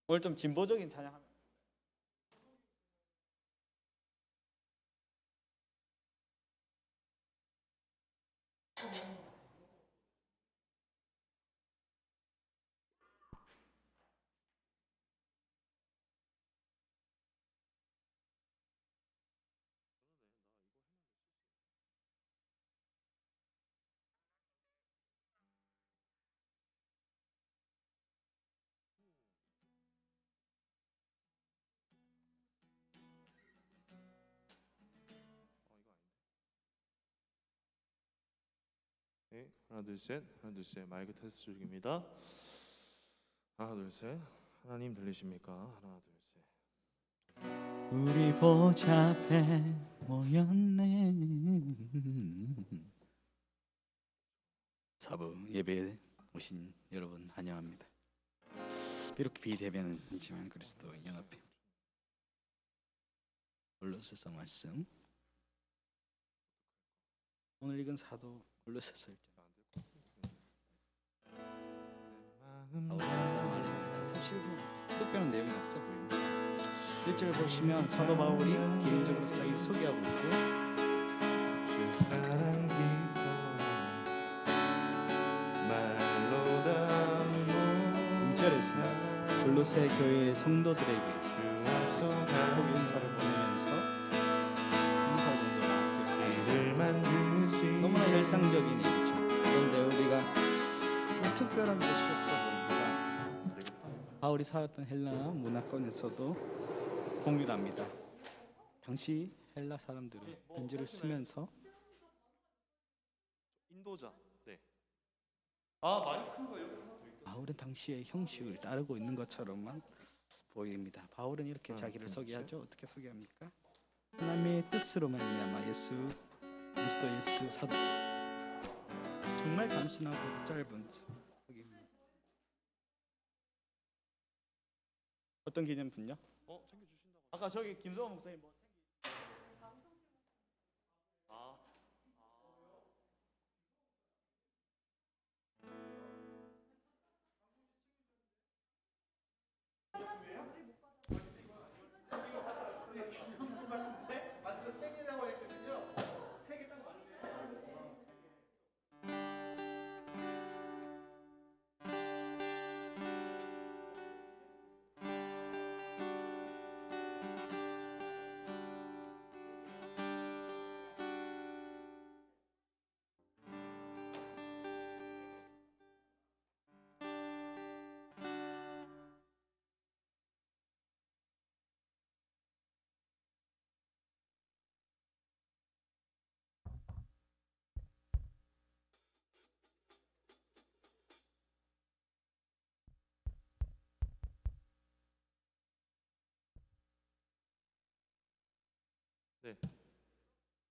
오늘 좀 진보적인 찬양하면 네, 하나 둘 셋, 하나 둘 셋. 마이크 테스트 중입니다. 하나 둘 셋. 하나님 들리십니까? 하나 둘 셋. 우리 보좌 앞에 모였네. 사부 예배에 오신 여러분 환영합니다. 비록 비대면이지만 그리스도 연합회 골로새서 말씀 오늘 읽은 사도 골로새서 1장 바울이 한 사람 말입니다. 사실 특별한 내용이 없어 보입니다. 1절 보시면 사도 바울이 개인적으로 자기를 소개하고 있고 주 사랑 기도 말로 담고 2절에서 골로새 교회의 성도들에게 주 앞서 축복 인사를 보내면서 인사동도 이를 만드시 너무나 일상적인 얘기죠. 그런데 우리가 뭐 특별한 것이 없어 보입니다. 바울이 살았던 헬라 문화권에서도 동일합니다. 당시 헬라 사람들은 편지를 쓰면서 인도자. 네. 아 마이크가 여기 하나 더 있다. 바울은 당시의 형식을 따르고 있는 것처럼만 보입니다. 바울은 이렇게 자기를 소개하죠. 어떻게 소개합니까? 하나님의 뜻으로 말미암아 예수 그리스도 예수 사도. 정말 단순하고 짧은 소개입니다. 어떤 기념품요? 챙겨주신다고. 아까 저기 김성호 목사님 뭐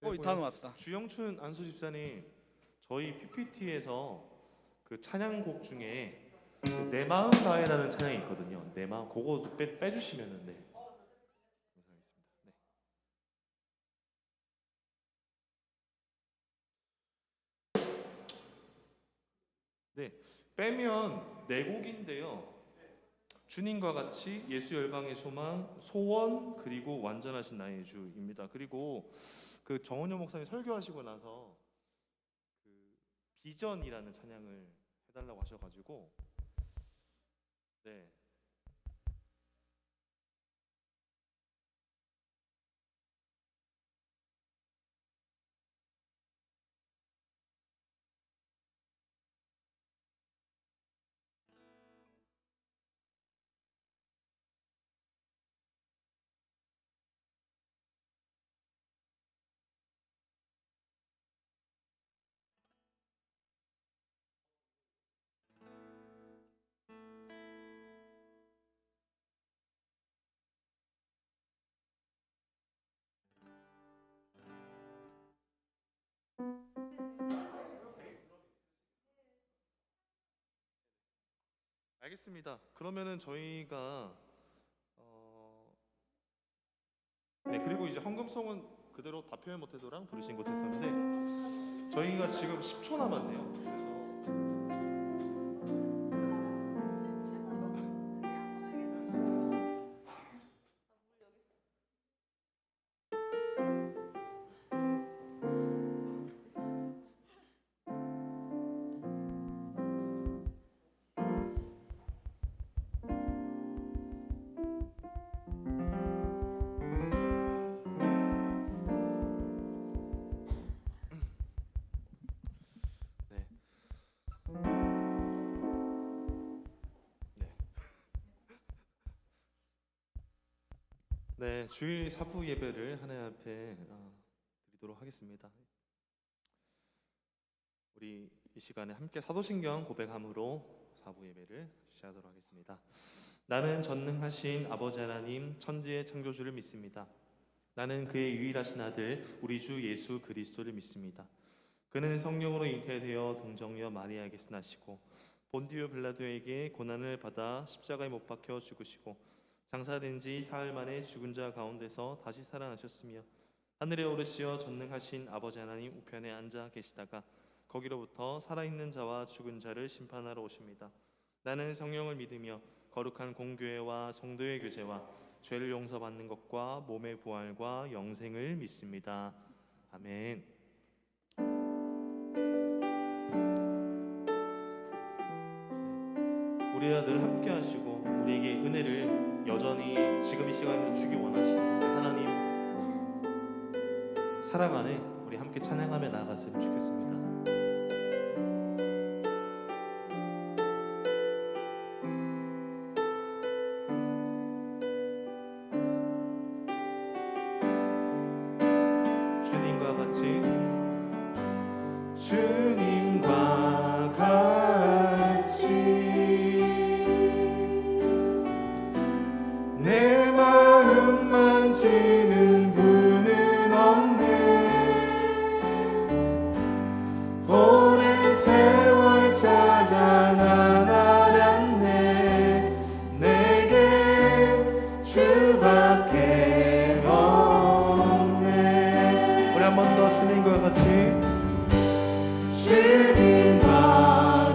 아 네. 다 나왔다. 주영춘 안수 집사님, 저희 PPT에서 그 찬양곡 중에 그내 마음 다해라는 찬양이 있거든요. 내 마음 그거 빼주시면은 네. 감사하겠습니다. 네. 네. 빼면 네 곡인데요. 주님과 같이, 예수 열방의 소망, 소원, 그리고 완전하신 나의 주입니다. 그리고 그 정원효 목사님 설교하시고 나서 그 비전이라는 찬양을 해달라고 하셔가지고 네. 알겠습니다. 그러면은 저희가 네, 그리고 이제 헌금송은 그대로 다 표현 못해도랑 부르신 곳에 있었는데 저희가 지금 10초 남았네요. 그래서 네, 주일 사부 예배를 하나님 앞에 드리도록 하겠습니다. 우리 이 시간에 함께 사도신경 고백함으로 사부 예배를 시작하도록 하겠습니다. 나는 전능하신 아버지 하나님 천지의 창조주를 믿습니다. 나는 그의 유일하신 아들 우리 주 예수 그리스도를 믿습니다. 그는 성령으로 잉태되어 동정녀 마리아에게서 나시고 본디오 빌라도에게 고난을 받아 십자가에 못 박혀 죽으시고 장사된 지 사흘 만에 죽은 자 가운데서 다시 살아나셨으며 하늘에 오르시어 전능하신 아버지 하나님 우편에 앉아 계시다가 거기로부터 살아있는 자와 죽은 자를 심판하러 오십니다. 나는 성령을 믿으며 거룩한 공교회와 성도의 교제와 죄를 용서받는 것과 몸의 부활과 영생을 믿습니다. 아멘. 우리와 늘 함께 하시고 우리에게 은혜를 여전히 지금 이 시간에도 주기 원하시는 하나님 사랑 안에 우리 함께 찬양하며 나아갔으면 좋겠습니다. 주님과 같이 주님과 같이 내 마음 만지는 분은 없네. 오랜 세월 찾아 난 알았네. 내게 주밖에 없네. 우리 한 번 더 주님과 같이 주님과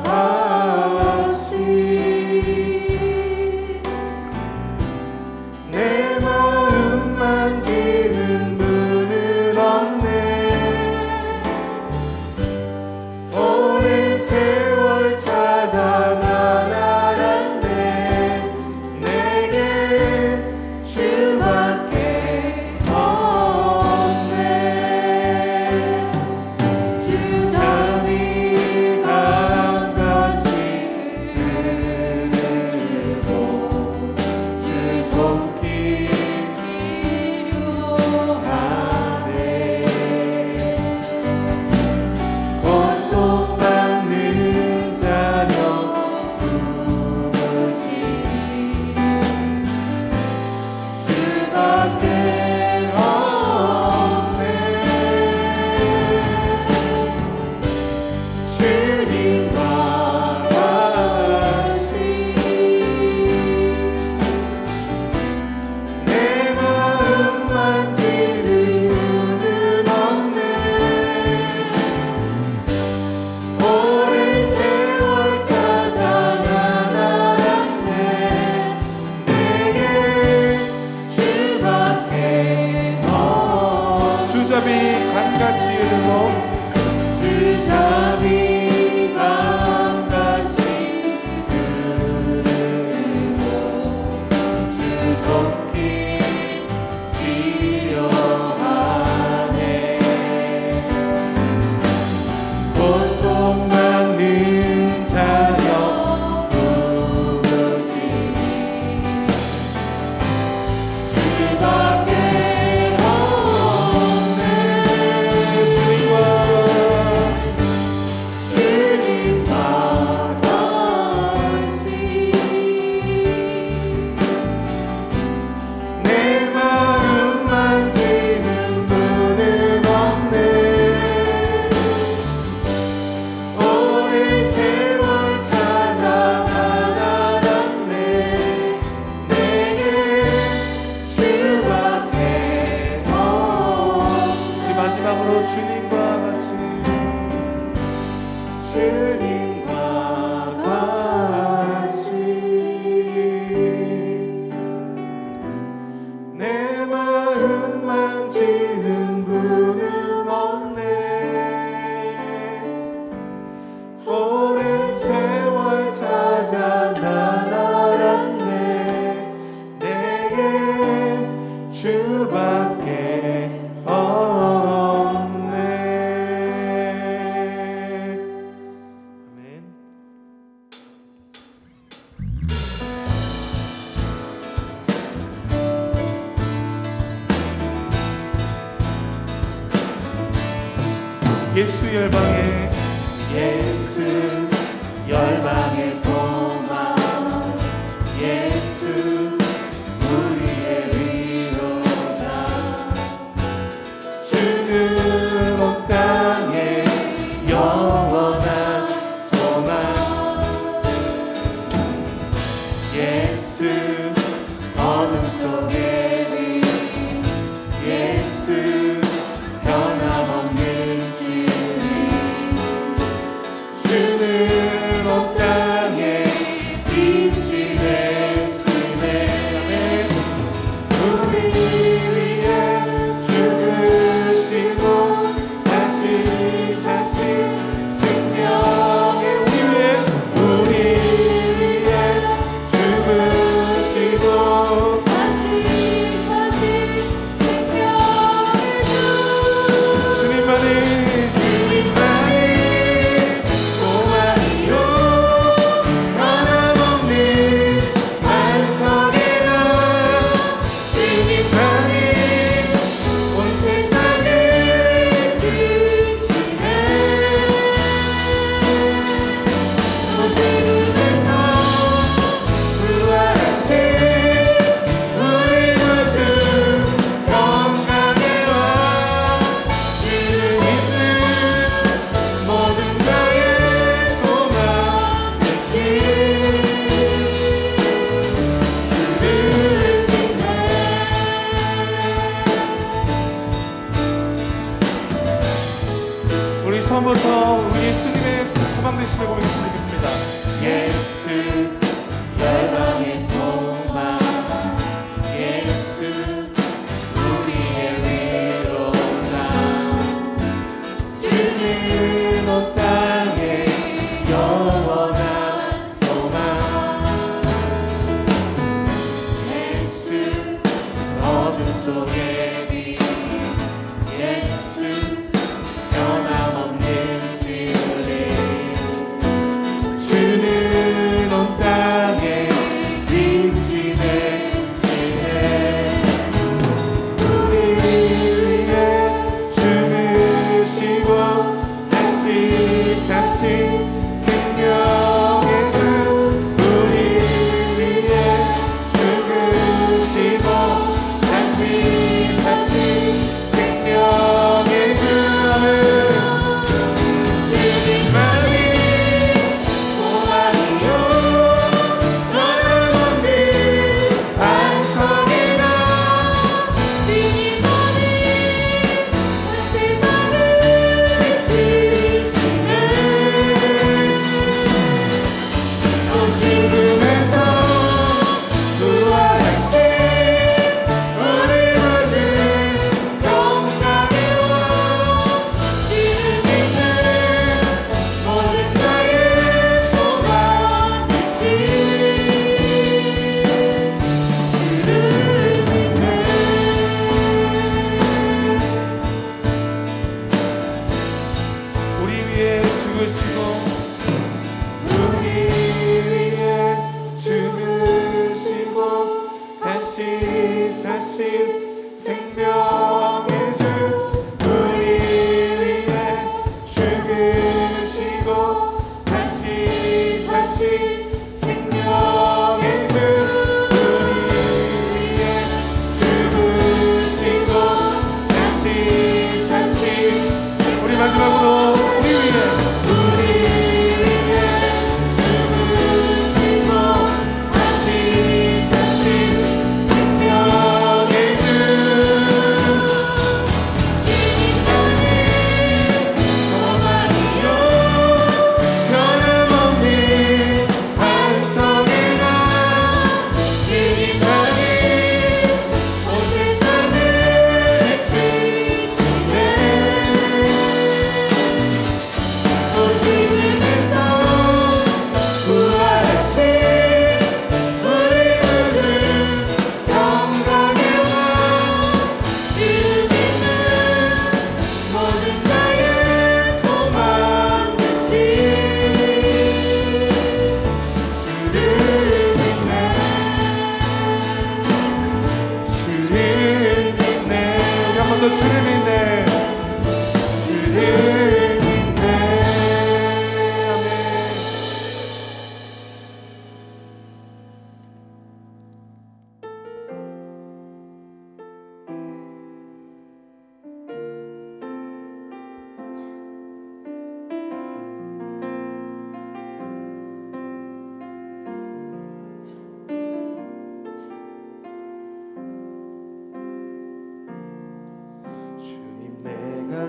같이 내 마음 만지는 분은 없네. 오랜 세월 찾아 난 알았네. 내게 주밖에 없네. 주 잠이 강같이 흐르고 주 손길 치료하네. 고통받는 자녀 부르시니 주밖에 없네. 주님과 같이 내 마음 만지는 분은 없네. 오랜 세월 찾아 난 알았네. 내게 주밖에 없네. 주잡이 강같이 흐르고 주잡이 강같이 흐르고 주 손길 치료하네. 고통받는 자녀 부르시니 주밖에 없네. 주님과 같이 내 마음 만지는 분은 없네. 오랜 세월 찾아 난 알았네. 내게 주밖에 없네. 우리 마지막으로 주님과 같이 주님과 같이 내 마음 만지는 분은 없네. 오랜 세월 찾아 난 알았네. 내게 주밖에 없네. 아멘. 예수 열방의 예수 열방의 소망 예수 우리의 위로자 주는 온 땅에 영원한 소망 예수 어둠 속의 빛 예수 변함없는 진리 주는 온 땅에 빛이 되시네 우리 위해 죽으시고 다시 사신 생명의 우리 위해 죽으시고 다시 사신 생명의 주 주님만이 소망이요 변함없는 반석이라 주님만이 온 세상을 지키시네 오직에서 부활하신 우리 구주 영광의 왕 주는 있는 모든 자의 소망 되신 주를 믿네 우리 처음부터 우리 예수님의 소망 되심을 고백했으면 좋겠습니다. 예수 열방의 소망 예수 우리의 위로자 주는 온 땅에 영원한 소망 예수 어둠 속의 빛 예수 변함없는 진리 주는 온 땅에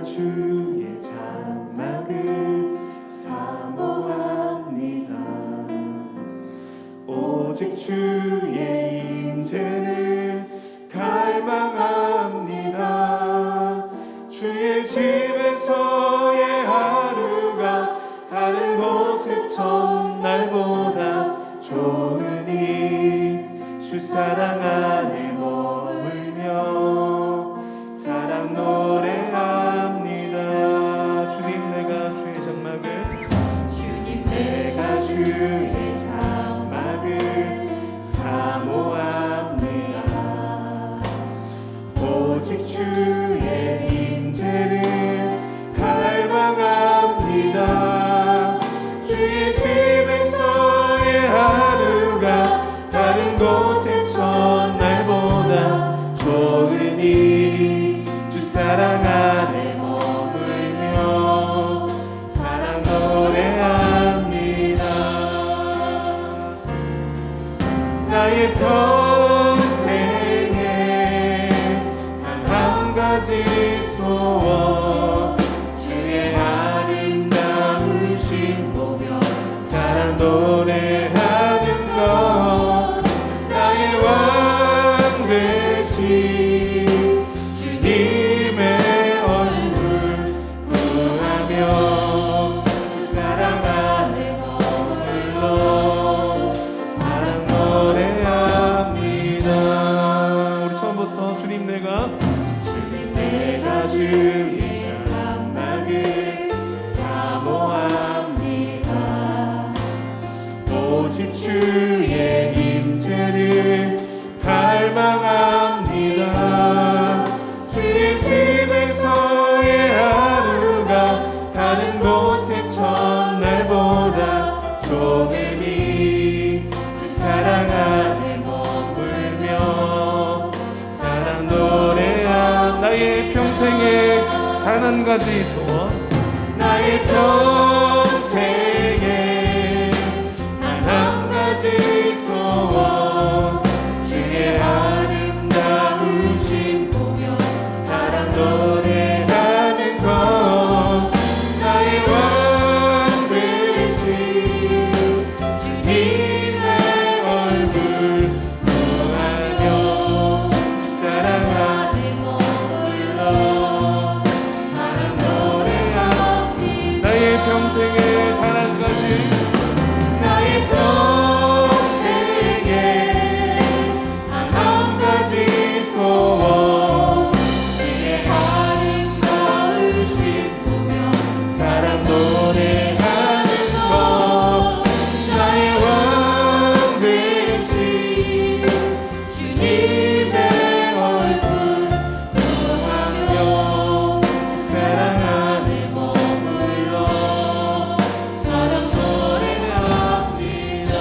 주의 장막을 사모합니다. 오직 주의 임재를 갈망합니다. 주의 집에서의 하루가 다른 곳의 첫날보다 좋으니 주 사랑 안에 머물며 사랑 노래합니다. 주님 내가 주의 장막을 사모합니다. 오직 주의 임재를 갈망합니다. 주의 집에서의 하루가 다른 곳의 첫날보다 좋으니 주 사랑 안에 머물며 사랑 노래합니다. 나의 평생에 단 한 가지 소원 주의 아름다우심 보며 사랑 노래하는 것 나의 왕 되신 주님의 얼굴 구하며 그 사랑 안에 머물러 사랑 노래합니다. 우리 처음부터 주님 내가 주의 장막을 사모합니다. 오직 주의 임재를 갈망합니다. 주의 집에서의 하루가 다른 곳의 첫날보다 좋으니 주 사랑 안에 머물며 사랑 노래함. 나의 평생에 단 한 가지 소원 나의 평생에 단 한 가지 소원 주의 아름다우심 보며 사랑 노래하는 것 나의 왕 되신 주님의 얼굴 구하며 주 사랑 안에 머물러 사랑 노래합니다. 나의 평생에 단 한 가지 나의 평생에 단 한 가지 소원 주의 아름다우심 보며 사랑 노래하는 것 나의 왕 되신 주님의 얼굴 구하며 주 사랑 안에 머물러 사랑 노래합니다.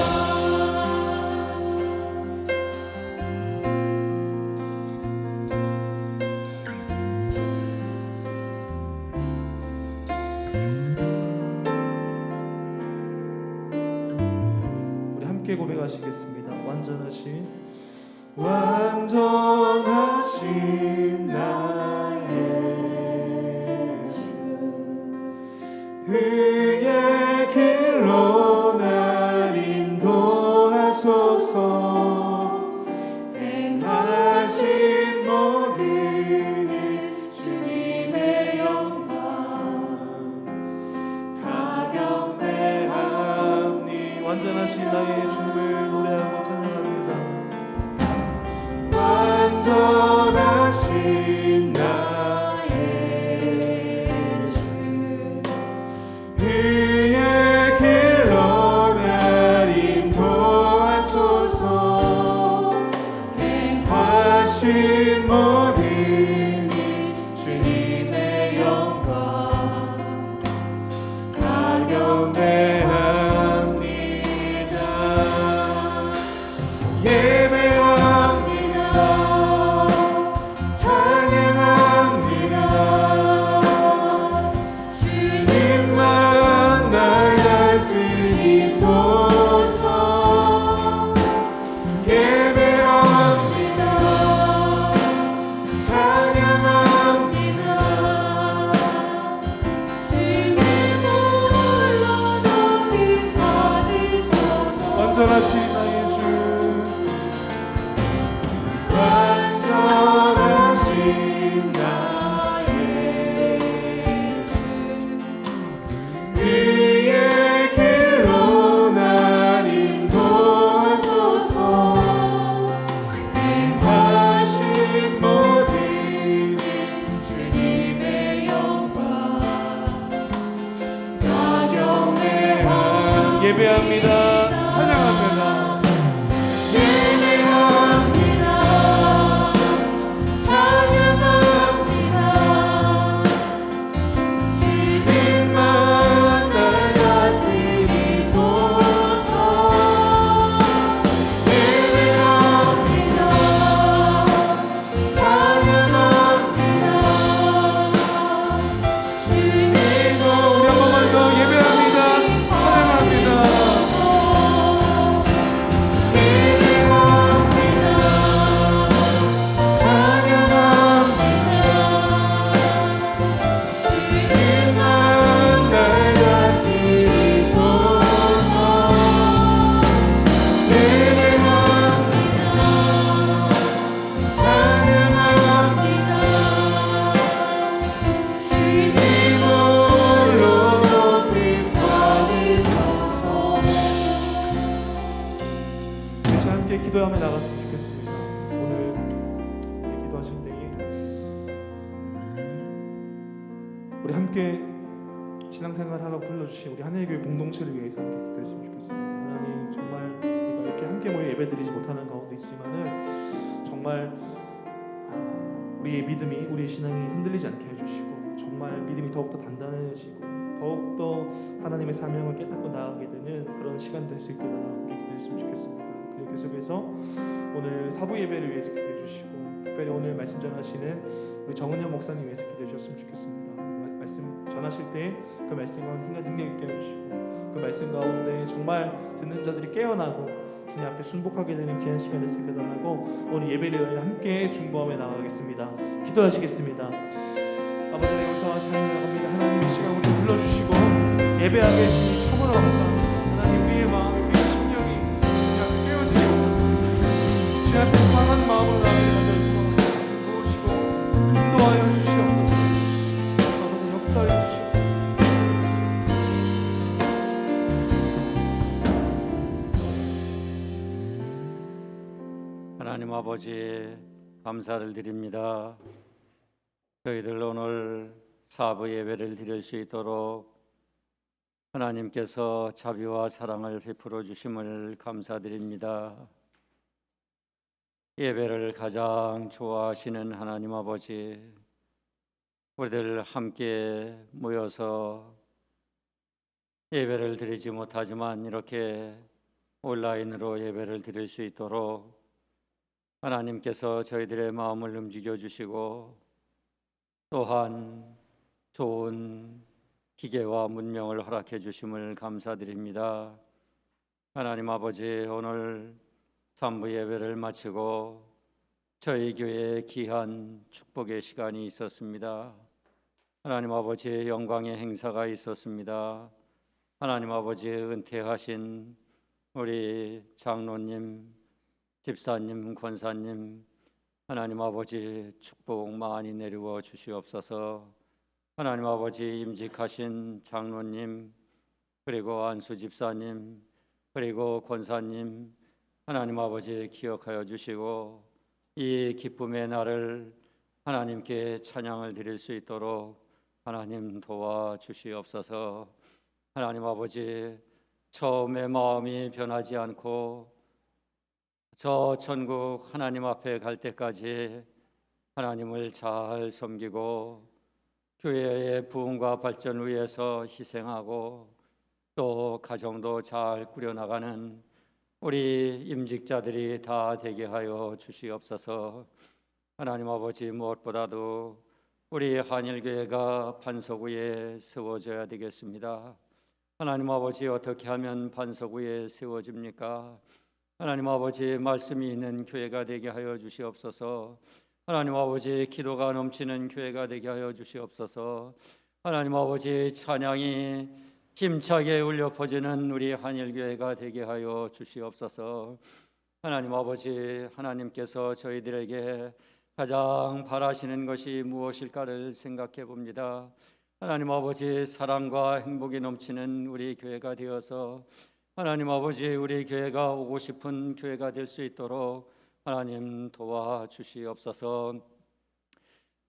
우리 함께 고백하시겠습니다. 완전하신 나의 주 의의 길로 날 인도하소서. 행하신 모든 일 주님의 영광 다 경배합니다. 완전하신 나의 주를 노래하고 찬양합니다. 완전하신 나의 주 완전하신 나의 주 완전하신 나의 주 그의 길로 날 인도하소서 행하신 모든 주님의 영광 다 경외함 예배합니다 찬양합니다 예배합니다 찬양합니다 주님만 날 다스리소서 예배합니다 찬양합니다 주님도 우리 한 번만 더 예배합니다 찬양합니다 함께 기도하며 나갔으면 좋겠습니다. 오늘 함께 기도하실 때에 우리 함께 신앙생활 하러 불러주신 우리 하늘교회 공동체를 위해서 함께 기도했으면 좋겠습니다. 하나님 정말 우리가 이렇게 함께 모여 예배드리지 못하는 가운데 있지만은 정말 우리의 믿음이 우리의 신앙이 흔들리지 않게 해주시고 정말 믿음이 더욱더 단단해지고 더욱더 하나님의 사명을 깨닫고 나아가게 되는 그런 시간 될 수 있게 달라 함께 기도했으면 좋겠습니다. 그리고 계속해서 오늘 사부 예배를 위해서 기도해 주시고 특별히 오늘 말씀 전하시는 우리 정은현 목사님 위해서 기도해 주셨으면 좋겠습니다. 말씀 전하실 때 그 말씀 가운데 힘과 능력 있게 해주시고 그 말씀 가운데 정말 듣는 자들이 깨어나고 주님 앞에 순복하게 되는 귀한 시간 될 수 있게 달라고 오늘 예배를 함께 중보하며 나가겠습니다. 기도하시겠습니다. 아버지 하나님 감사와 찬양합니다. 하나님 이 시간 우리 불러주시고 예배하게 해주시니 참으로 감사합니다. 하나님 우리의 마음 우리의 심령이 주님 앞에 깨어지게 주님 앞에 상한 마음으로 나아가게 도우시고 인도하여 주시옵소서. 아버지 역사하여 주시옵소서. 하나님 아버지 감사를 드립니다. 저희들 오늘 사부 예배를 드릴 수 있도록 하나님께서 자비와 사랑을 베풀어 주심을 감사드립니다. 예배를 가장 좋아하시는 하나님 아버지, 우리들 함께 모여서 예배를 드리지 못하지만 이렇게 온라인으로 예배를 드릴 수 있도록 하나님께서 저희들의 마음을 움직여 주시고 또한 좋은 기계와 문명을 허락해 주심을 감사드립니다. 하나님 아버지, 오늘 3부 예배를 마치고 저희 교회에 귀한 축복의 시간이 있었습니다. 하나님 아버지, 영광의 행사가 있었습니다. 하나님 아버지, 은퇴하신 우리 장로님, 집사님, 권사님, 하나님 아버지 축복 많이 내리워 주시옵소서. 하나님 아버지, 임직하신 장로님, 그리고 안수 집사님, 그리고 권사님, 하나님 아버지 기억하여 주시고 이 기쁨의 날을 하나님께 찬양을 드릴 수 있도록 하나님 도와주시옵소서. 하나님 아버지, 처음에 마음이 변하지 않고 저 천국 하나님 앞에 갈 때까지 하나님을 잘 섬기고 교회의 부흥과 발전을 위해서 희생하고 또 가정도 잘 꾸려나가는 우리 임직자들이 다 되게 하여 주시옵소서. 하나님 아버지, 무엇보다도 우리 한일교회가 반석 위에 세워져야 되겠습니다. 하나님 아버지, 어떻게 하면 반석 위에 세워집니까? 하나님 아버지, 말씀이 있는 교회가 되게 하여 주시옵소서. 하나님 아버지, 기도가 넘치는 교회가 되게 하여 주시옵소서. 하나님 아버지, 찬양이 힘차게 울려 퍼지는 우리 한일교회가 되게 하여 주시옵소서. 하나님 아버지, 하나님께서 저희들에게 가장 바라시는 것이 무엇일까를 생각해 봅니다. 하나님 아버지, 사랑과 행복이 넘치는 우리 교회가 되어서 하나님 아버지, 우리 교회가 오고 싶은 교회가 될 수 있도록 하나님 도와주시옵소서.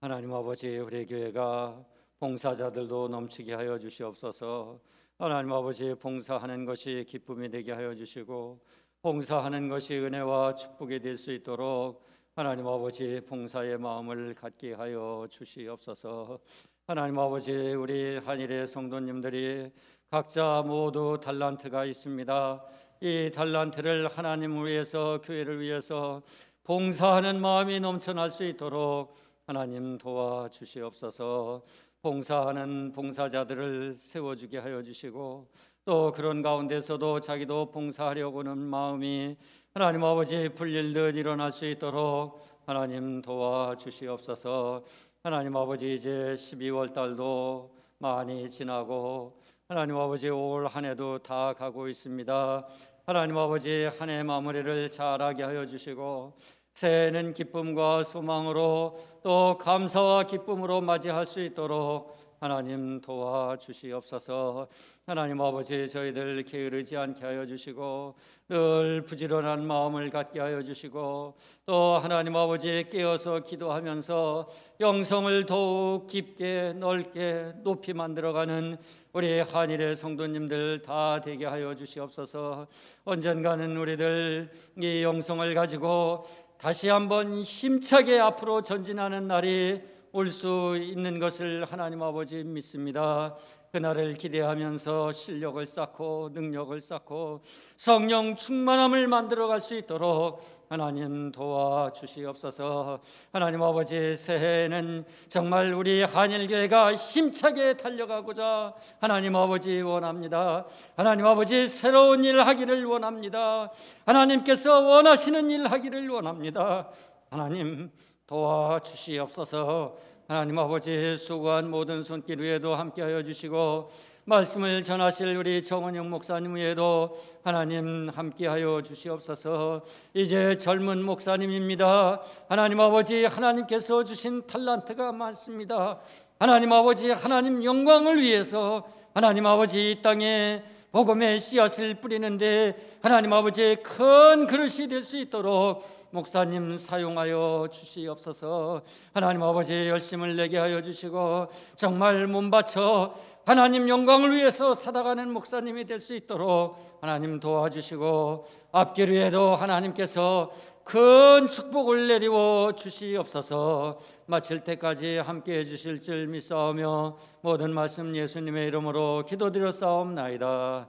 하나님 아버지, 우리 교회가 봉사자들도 넘치게 하여 주시옵소서. 하나님 아버지, 봉사하는 것이 기쁨이 되게 하여 주시고 봉사하는 것이 은혜와 축복이 될 수 있도록 하나님 아버지, 봉사의 마음을 갖게 하여 주시옵소서. 하나님 아버지, 우리 한일의 성도님들이 각자 모두 달란트가 있습니다. 이 달란트를 하나님을 위해서, 교회를 위해서 봉사하는 마음이 넘쳐날 수 있도록 하나님 도와주시옵소서. 봉사하는 봉사자들을 세워주게 하여 주시고 또 그런 가운데서도 자기도 봉사하려고는 마음이 하나님 아버지 불릴듯 일어날 수 있도록 하나님 도와주시옵소서. 하나님 아버지, 이제 12월 달도 많이 지나고 하나님 아버지 올 한 해도 다 가고 있습니다. 하나님 아버지, 한 해 마무리를 잘하게 하여 주시고 새해는 기쁨과 소망으로 또 감사와 기쁨으로 맞이할 수 있도록 하나님 도와주시옵소서. 하나님 아버지, 저희들 게으르지 않게 하여 주시고 늘 부지런한 마음을 갖게 하여 주시고 또 하나님 아버지 깨어서 기도하면서 영성을 더욱 깊게 넓게 높이 만들어가는 우리 한일의 성도님들 다 되게 하여 주시옵소서. 언젠가는 우리들 이 영성을 가지고 다시 한번 힘차게 앞으로 전진하는 날이 올 수 있는 것을 하나님 아버지 믿습니다. 그날을 기대하면서 실력을 쌓고 능력을 쌓고 성령 충만함을 만들어갈 수 있도록 하나님 도와주시옵소서. 하나님 아버지, 새해에는 정말 우리 한일교회가 힘차게 달려가고자 하나님 아버지 원합니다. 하나님 아버지, 새로운 일 하기를 원합니다. 하나님께서 원하시는 일 하기를 원합니다. 하나님 도와주시옵소서. 하나님 아버지, 수고한 모든 손길 위에도 함께하여 주시고 말씀을 전하실 우리 정원영 목사님 위에도 하나님 함께하여 주시옵소서. 이제 젊은 목사님입니다. 하나님 아버지, 하나님께서 주신 달란트가 많습니다. 하나님 아버지, 하나님 영광을 위해서 하나님 아버지 이 땅에 복음의 씨앗을 뿌리는데 하나님 아버지 큰 그릇이 될 수 있도록 목사님 사용하여 주시옵소서. 하나님 아버지, 열심을 내게 하여 주시고 정말 몸 바쳐 하나님 영광을 위해서 살아가는 목사님이 될 수 있도록 하나님 도와주시고 앞길 위에도 하나님께서 큰 축복을 내리워 주시옵소서. 마칠 때까지 함께해 주실 줄 믿사오며 모든 말씀 예수님의 이름으로 기도드렸사옵나이다.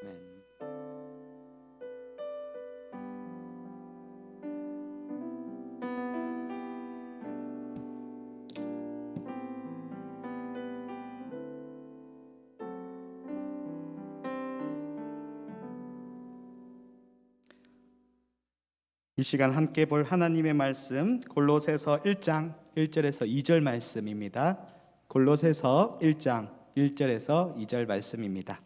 아멘. 이 시간 함께 볼 하나님의 말씀 골로새서 1장 1절에서 2절 말씀입니다. 골로새서 1장 1절에서 2절 말씀입니다.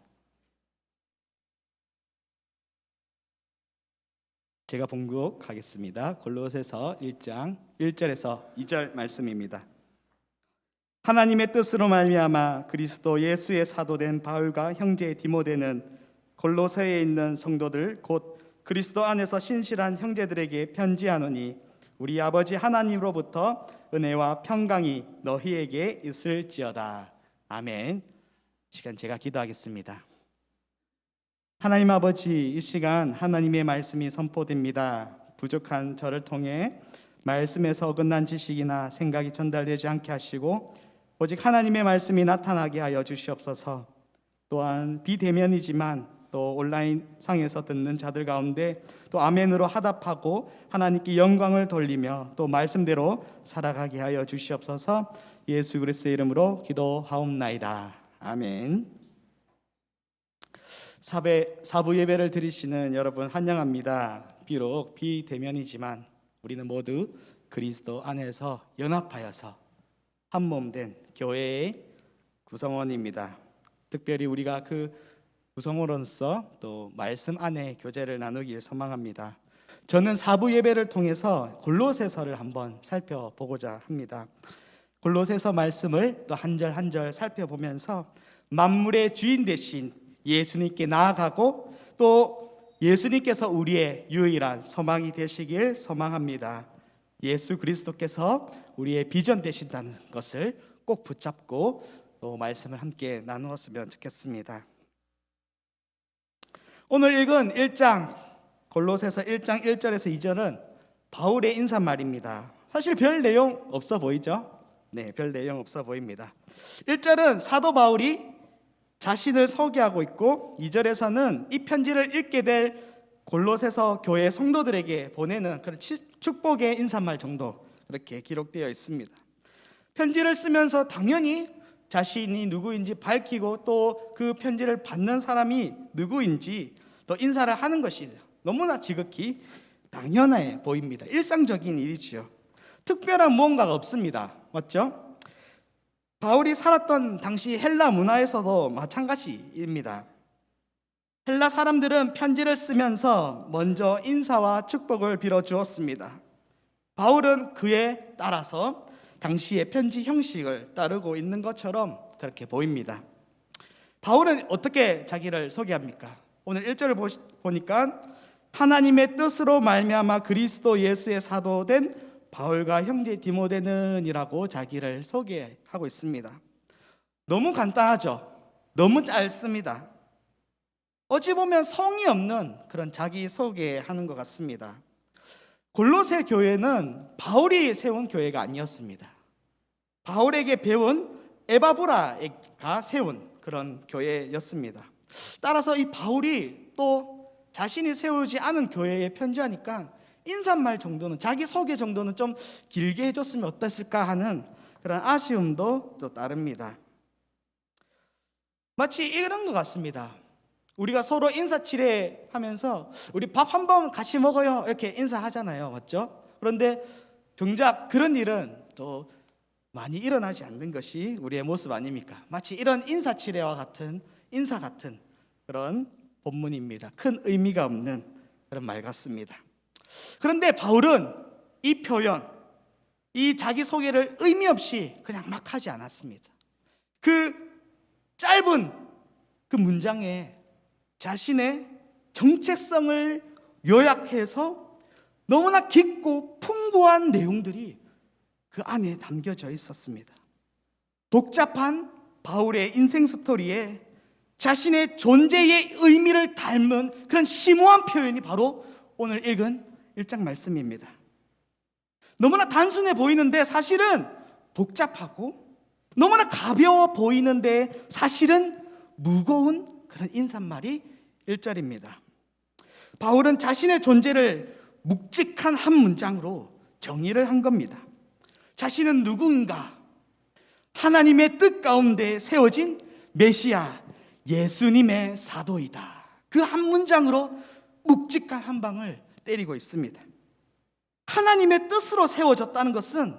제가 봉독하겠습니다. 골로새서 1장 1절에서 2절 말씀입니다. 하나님의 뜻으로 말미암아 그리스도 예수의 사도된 바울과 형제 디모데는 골로새에 있는 성도들 곧 그리스도 안에서 신실한 형제들에게 편지하노니 우리 아버지 하나님으로부터 은혜와 평강이 너희에게 있을지어다. 아멘. 시간 제가 기도하겠습니다. 하나님 아버지, 이 시간 하나님의 말씀이 선포됩니다. 부족한 저를 통해 말씀에서 어긋난 지식이나 생각이 전달되지 않게 하시고 오직 하나님의 말씀이 나타나게 하여 주시옵소서. 또한 비대면이지만 또 온라인 상에서 듣는 자들 가운데 또 아멘으로 화답하고 하나님께 영광을 돌리며 또 말씀대로 살아가게 하여 주시옵소서. 예수 그리스도의 이름으로 기도하옵나이다. 아멘. 사부 예배를 드리시는 여러분 환영합니다. 비록 비대면이지만 우리는 모두 그리스도 안에서 연합하여서 한 몸 된 교회의 구성원입니다. 특별히 우리가 그 구성으로서 또 말씀 안에 교제를 나누길 소망합니다. 저는 사부 예배를 통해서 골로새서를 한번 살펴보고자 합니다. 골로새서 말씀을 또 한 절 한 절 살펴보면서 만물의 주인 되신 예수님께 나아가고 또 예수님께서 우리의 유일한 소망이 되시길 소망합니다. 예수 그리스도께서 우리의 비전 되신다는 것을 꼭 붙잡고 또 말씀을 함께 나누었으면 좋겠습니다. 오늘 읽은 1장 골로새서 1장 1절에서 2절은 바울의 인사말입니다. 사실 별 내용 없어 보이죠? 네, 별 내용 없어 보입니다. 1절은 사도 바울이 자신을 소개하고 있고 2절에서는 이 편지를 읽게 될 골로새서 교회 성도들에게 보내는 그런 축복의 인사말 정도 그렇게 기록되어 있습니다. 편지를 쓰면서 당연히 자신이 누구인지 밝히고 또 그 편지를 받는 사람이 누구인지 또 인사를 하는 것이 너무나 지극히 당연해 보입니다. 일상적인 일이지요. 특별한 무언가가 없습니다. 맞죠? 바울이 살았던 당시 헬라 문화에서도 마찬가지입니다. 헬라 사람들은 편지를 쓰면서 먼저 인사와 축복을 빌어 주었습니다. 바울은 그에 따라서 당시의 편지 형식을 따르고 있는 것처럼 그렇게 보입니다. 바울은 어떻게 자기를 소개합니까? 오늘 1절을 보니까 하나님의 뜻으로 말미암아 그리스도 예수의 사도된 바울과 형제 디모데는이라고 자기를 소개하고 있습니다. 너무 간단하죠? 너무 짧습니다. 어찌 보면 성의 없는 그런 자기 소개하는 것 같습니다. 골로새 교회는 바울이 세운 교회가 아니었습니다. 바울에게 배운 에바브라가 세운 그런 교회였습니다. 따라서 이 바울이 또 자신이 세우지 않은 교회에 편지하니까 인사말 정도는, 자기 소개 정도는 좀 길게 해줬으면 어땠을까 하는 그런 아쉬움도 또 따릅니다. 마치 이런 것 같습니다. 우리가 서로 인사치레 하면서 우리 밥 한 번 같이 먹어요 이렇게 인사하잖아요. 맞죠? 그런데 정작 그런 일은 또 많이 일어나지 않는 것이 우리의 모습 아닙니까? 마치 이런 인사치레와 같은 인사 같은 그런 본문입니다. 큰 의미가 없는 그런 말 같습니다. 그런데 바울은 이 표현, 이 자기소개를 의미 없이 그냥 막 하지 않았습니다. 그 짧은 그 문장에 자신의 정체성을 요약해서 너무나 깊고 풍부한 내용들이 그 안에 담겨져 있었습니다. 복잡한 바울의 인생 스토리에 자신의 존재의 의미를 닮은 그런 심오한 표현이 바로 오늘 읽은 1장 말씀입니다. 너무나 단순해 보이는데 사실은 복잡하고 너무나 가벼워 보이는데 사실은 무거운 그런 인사말이 1절입니다. 바울은 자신의 존재를 묵직한 한 문장으로 정의를 한 겁니다. 자신은 누구인가? 하나님의 뜻 가운데 세워진 메시아 예수님의 사도이다. 그 한 문장으로 묵직한 한 방을 때리고 있습니다. 하나님의 뜻으로 세워졌다는 것은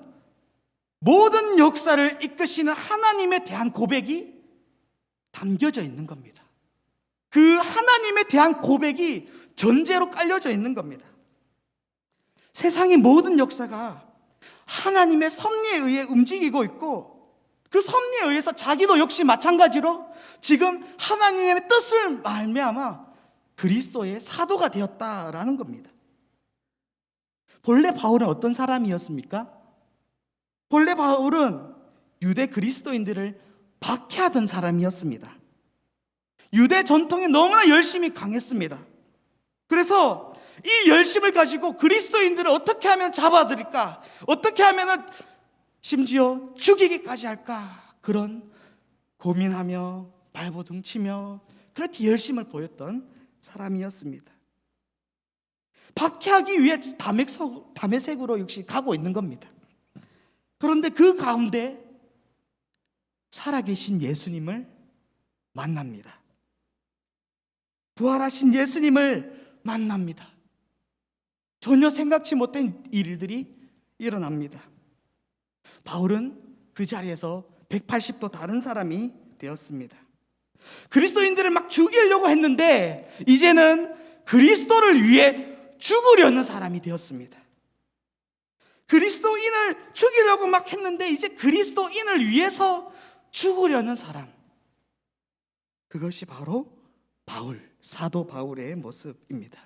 모든 역사를 이끄시는 하나님에 대한 고백이 담겨져 있는 겁니다. 그 하나님에 대한 고백이 전제로 깔려져 있는 겁니다. 세상의 모든 역사가 하나님의 섭리에 의해 움직이고 있고 그 섭리에 의해서 자기도 역시 마찬가지로 지금 하나님의 뜻을 말미암아 그리스도의 사도가 되었다라는 겁니다. 본래 바울은 어떤 사람이었습니까? 본래 바울은 유대 그리스도인들을 박해하던 사람이었습니다. 유대 전통에 너무나 열심히 강했습니다. 그래서 이 열심을 가지고 그리스도인들을 어떻게 하면 잡아들일까? 어떻게 하면 심지어 죽이기까지 할까? 그런 고민하며 발버둥 치며 그렇게 열심을 보였던 사람이었습니다. 박해하기 위해 다메섹으로 역시 가고 있는 겁니다. 그런데 그 가운데 살아계신 예수님을 만납니다. 부활하신 예수님을 만납니다. 전혀 생각지 못한 일들이 일어납니다. 바울은 그 자리에서 180도 다른 사람이 되었습니다. 그리스도인들을 막 죽이려고 했는데 이제는 그리스도를 위해 죽으려는 사람이 되었습니다. 그리스도인을 죽이려고 막 했는데 이제 그리스도인을 위해서 죽으려는 사람. 그것이 바로 사도 바울의 모습입니다.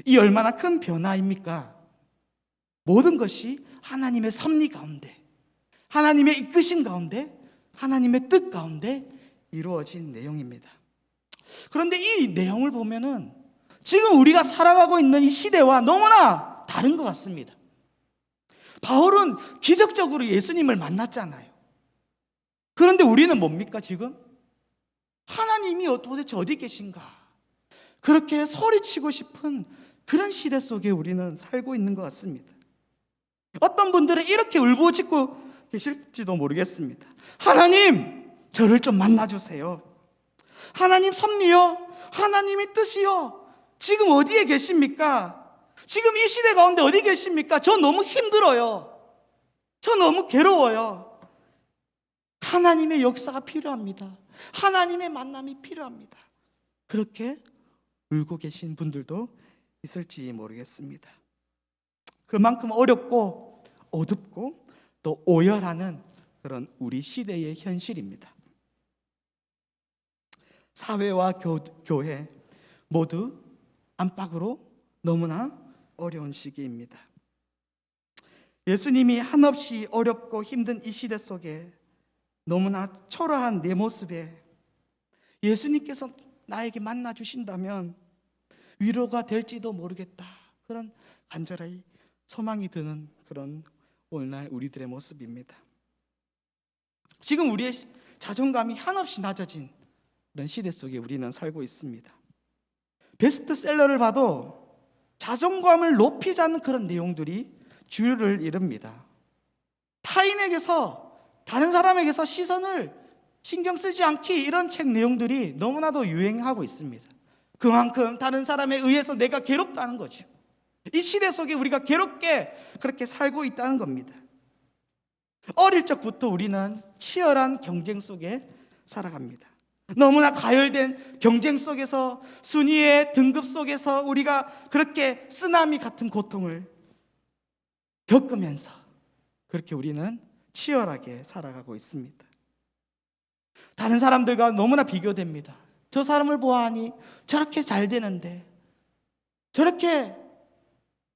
이 얼마나 큰 변화입니까? 모든 것이 하나님의 섭리 가운데, 하나님의 이끄심 가운데, 하나님의 뜻 가운데 이루어진 내용입니다. 그런데 이 내용을 보면은 지금 우리가 살아가고 있는 이 시대와 너무나 다른 것 같습니다. 바울은 기적적으로 예수님을 만났잖아요. 그런데 우리는 뭡니까 지금? 하나님이 도대체 어디 계신가? 그렇게 소리치고 싶은 그런 시대 속에 우리는 살고 있는 것 같습니다. 어떤 분들은 이렇게 울부짖고 계실지도 모르겠습니다. 하나님, 저를 좀 만나주세요. 하나님 섭리요, 하나님의 뜻이요, 지금 어디에 계십니까? 지금 이 시대 가운데 어디 계십니까? 저 너무 힘들어요. 저 너무 괴로워요. 하나님의 역사가 필요합니다. 하나님의 만남이 필요합니다. 그렇게 울고 계신 분들도 있을지 모르겠습니다. 그만큼 어렵고 어둡고 또 오열하는 그런 우리 시대의 현실입니다. 사회와 교회 모두 안팎으로 너무나 어려운 시기입니다. 예수님이 한없이 어렵고 힘든 이 시대 속에 너무나 초라한 내 모습에 예수님께서 나에게 만나 주신다면 위로가 될지도 모르겠다, 그런 간절히 소망이 드는 그런 오늘날 우리들의 모습입니다. 지금 우리의 자존감이 한없이 낮아진 그런 시대 속에 우리는 살고 있습니다. 베스트셀러를 봐도 자존감을 높이자는 그런 내용들이 주류를 이룹니다. 타인에게서, 다른 사람에게서 시선을 신경 쓰지 않기, 이런 책 내용들이 너무나도 유행하고 있습니다. 그만큼 다른 사람에 의해서 내가 괴롭다는 거죠. 이 시대 속에 우리가 괴롭게 그렇게 살고 있다는 겁니다. 어릴 적부터 우리는 치열한 경쟁 속에 살아갑니다. 너무나 가열된 경쟁 속에서, 순위의 등급 속에서 우리가 그렇게 쓰나미 같은 고통을 겪으면서 그렇게 우리는 치열하게 살아가고 있습니다. 다른 사람들과 너무나 비교됩니다. 저 사람을 보아하니 저렇게 잘 되는데, 저렇게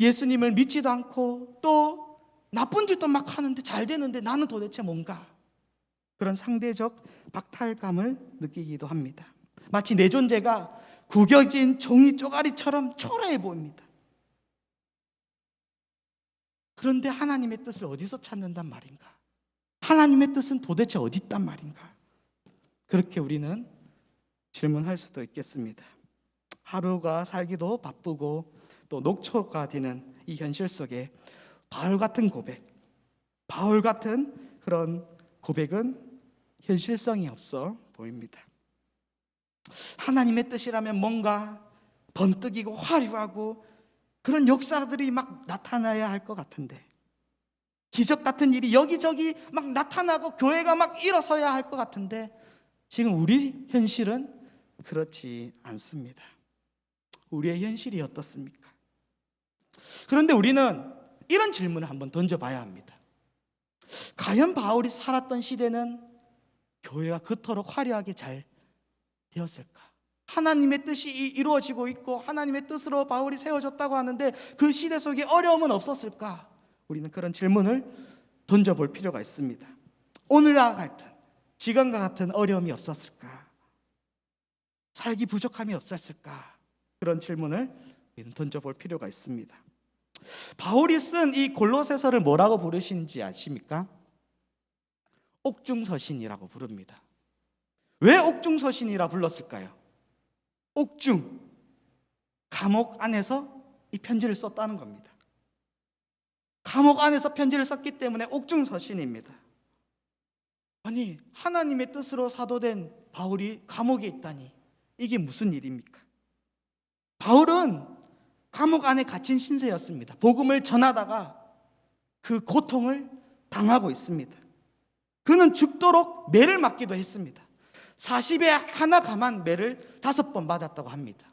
예수님을 믿지도 않고 또 나쁜 짓도 막 하는데 잘 되는데 나는 도대체 뭔가, 그런 상대적 박탈감을 느끼기도 합니다. 마치 내 존재가 구겨진 종이 쪼가리처럼 초라해 보입니다. 그런데 하나님의 뜻을 어디서 찾는단 말인가? 하나님의 뜻은 도대체 어디 있단 말인가? 그렇게 우리는 질문할 수도 있겠습니다. 하루가 살기도 바쁘고 또 녹초가 되는 이 현실 속에 바울 같은 고백, 바울 같은 그런 고백은 현실성이 없어 보입니다. 하나님의 뜻이라면 뭔가 번뜩이고 화려하고 그런 역사들이 막 나타나야 할 것 같은데, 기적 같은 일이 여기저기 막 나타나고 교회가 막 일어서야 할 것 같은데, 지금 우리 현실은 그렇지 않습니다. 우리의 현실이 어떻습니까? 그런데 우리는 이런 질문을 한번 던져봐야 합니다. 과연 바울이 살았던 시대는 교회가 그토록 화려하게 잘 되었을까? 하나님의 뜻이 이루어지고 있고 하나님의 뜻으로 바울이 세워졌다고 하는데 그 시대 속에 어려움은 없었을까? 우리는 그런 질문을 던져볼 필요가 있습니다. 오늘과 같은, 지금과 같은 어려움이 없었을까? 살기 부족함이 없었을까? 그런 질문을 우리는 던져볼 필요가 있습니다. 바울이 쓴 이 골로새서를 뭐라고 부르시는지 아십니까? 옥중서신이라고 부릅니다. 왜 옥중서신이라 불렀을까요? 옥중, 감옥 안에서 이 편지를 썼다는 겁니다. 감옥 안에서 편지를 썼기 때문에 옥중서신입니다. 아니, 하나님의 뜻으로 사도된 바울이 감옥에 있다니, 이게 무슨 일입니까? 바울은 감옥 안에 갇힌 신세였습니다. 복음을 전하다가 그 고통을 당하고 있습니다. 그는 죽도록 매를 맞기도 했습니다. 40에 하나 감한 매를 5번 맞았다고 합니다.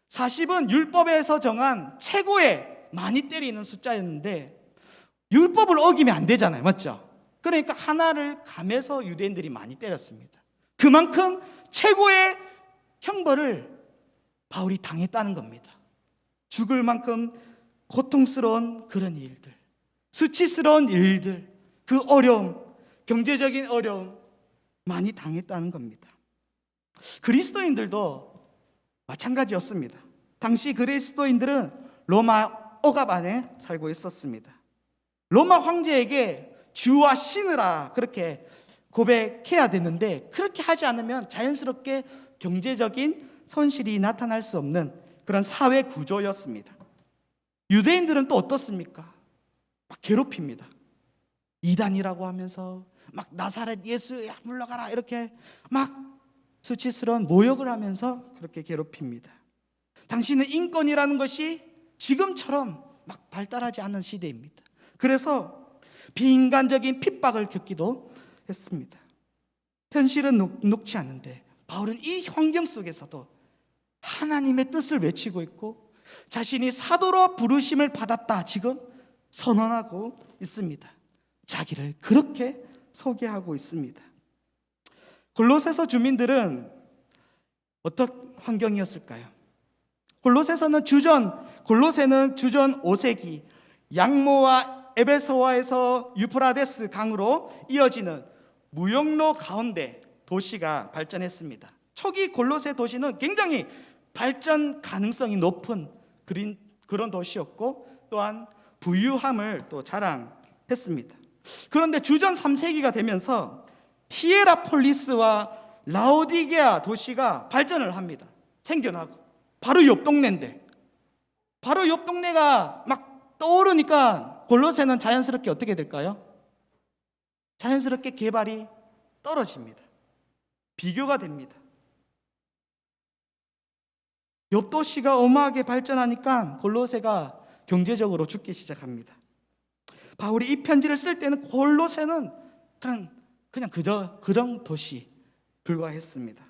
40은 율법에서 정한 최고의 많이 때리는 숫자였는데 율법을 어기면 안 되잖아요. 맞죠? 그러니까 하나를 감해서 유대인들이 많이 때렸습니다. 그만큼 최고의 형벌을 바울이 당했다는 겁니다. 죽을 만큼 고통스러운 그런 일들, 수치스러운 일들, 그 어려움, 경제적인 어려움 많이 당했다는 겁니다. 그리스도인들도 마찬가지였습니다. 당시 그리스도인들은 로마 억압 안에 살고 있었습니다. 로마 황제에게 주와 신으라 그렇게 고백해야 되는데 그렇게 하지 않으면 자연스럽게 경제적인 손실이 나타날 수 없는 그런 사회 구조였습니다. 유대인들은 또 어떻습니까? 막 괴롭힙니다. 이단이라고 하면서 막 나사렛 예수야 물러가라 이렇게 막 수치스러운 모욕을 하면서 그렇게 괴롭힙니다. 당신은 인권이라는 것이 지금처럼 막 발달하지 않은 시대입니다. 그래서 비인간적인 핍박을 겪기도 했습니다. 현실은 녹지 않은데 바울은 이 환경 속에서도 하나님의 뜻을 외치고 있고 자신이 사도로 부르심을 받았다 지금 선언하고 있습니다. 자기를 그렇게 소개하고 있습니다. 골로새서 주민들은 어떤 환경이었을까요? 골로새는 주전 5세기 양모와 에베소와에서 유프라데스 강으로 이어지는 무역로 가운데 도시가 발전했습니다. 초기 골로새 도시는 굉장히 발전 가능성이 높은 그런 도시였고 또한 부유함을 또 자랑했습니다. 그런데 주전 3세기가 되면서 히에라폴리스와 라오디게아 도시가 발전을 합니다. 생겨나고 바로 옆 동네인데 바로 옆 동네가 막 떠오르니까 골로새는 자연스럽게 어떻게 될까요? 자연스럽게 개발이 떨어집니다. 비교가 됩니다. 옆 도시가 어마하게 발전하니까 골로새가 경제적으로 죽기 시작합니다. 바울이 이 편지를 쓸 때는 골로새는 그냥 그런 도시 불과했습니다.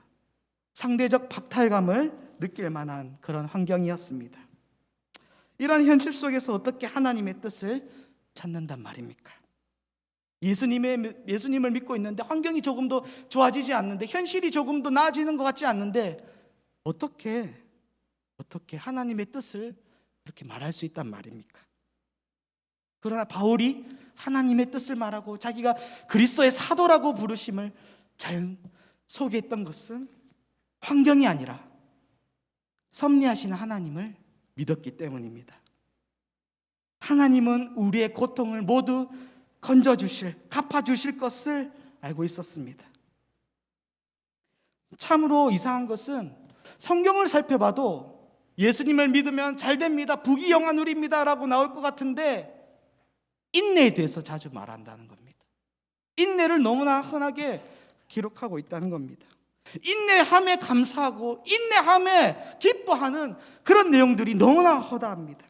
상대적 박탈감을 느낄 만한 그런 환경이었습니다. 이런 현실 속에서 어떻게 하나님의 뜻을 찾는단 말입니까? 예수님을 믿고 있는데 환경이 조금도 좋아지지 않는데 현실이 조금도 나아지는 것 같지 않는데 어떻게 하나님의 뜻을 그렇게 말할 수 있단 말입니까? 그러나 바울이 하나님의 뜻을 말하고 자기가 그리스도의 사도라고 부르심을 자연 소개했던 것은 환경이 아니라 섭리하시는 하나님을 믿었기 때문입니다. 하나님은 우리의 고통을 모두 갚아주실 것을 알고 있었습니다. 참으로 이상한 것은 성경을 살펴봐도 예수님을 믿으면 잘 됩니다, 부귀영화 누립니다 라고 나올 것 같은데 인내에 대해서 자주 말한다는 겁니다. 인내를 너무나 흔하게 기록하고 있다는 겁니다. 인내함에 감사하고 인내함에 기뻐하는 그런 내용들이 너무나 허다합니다.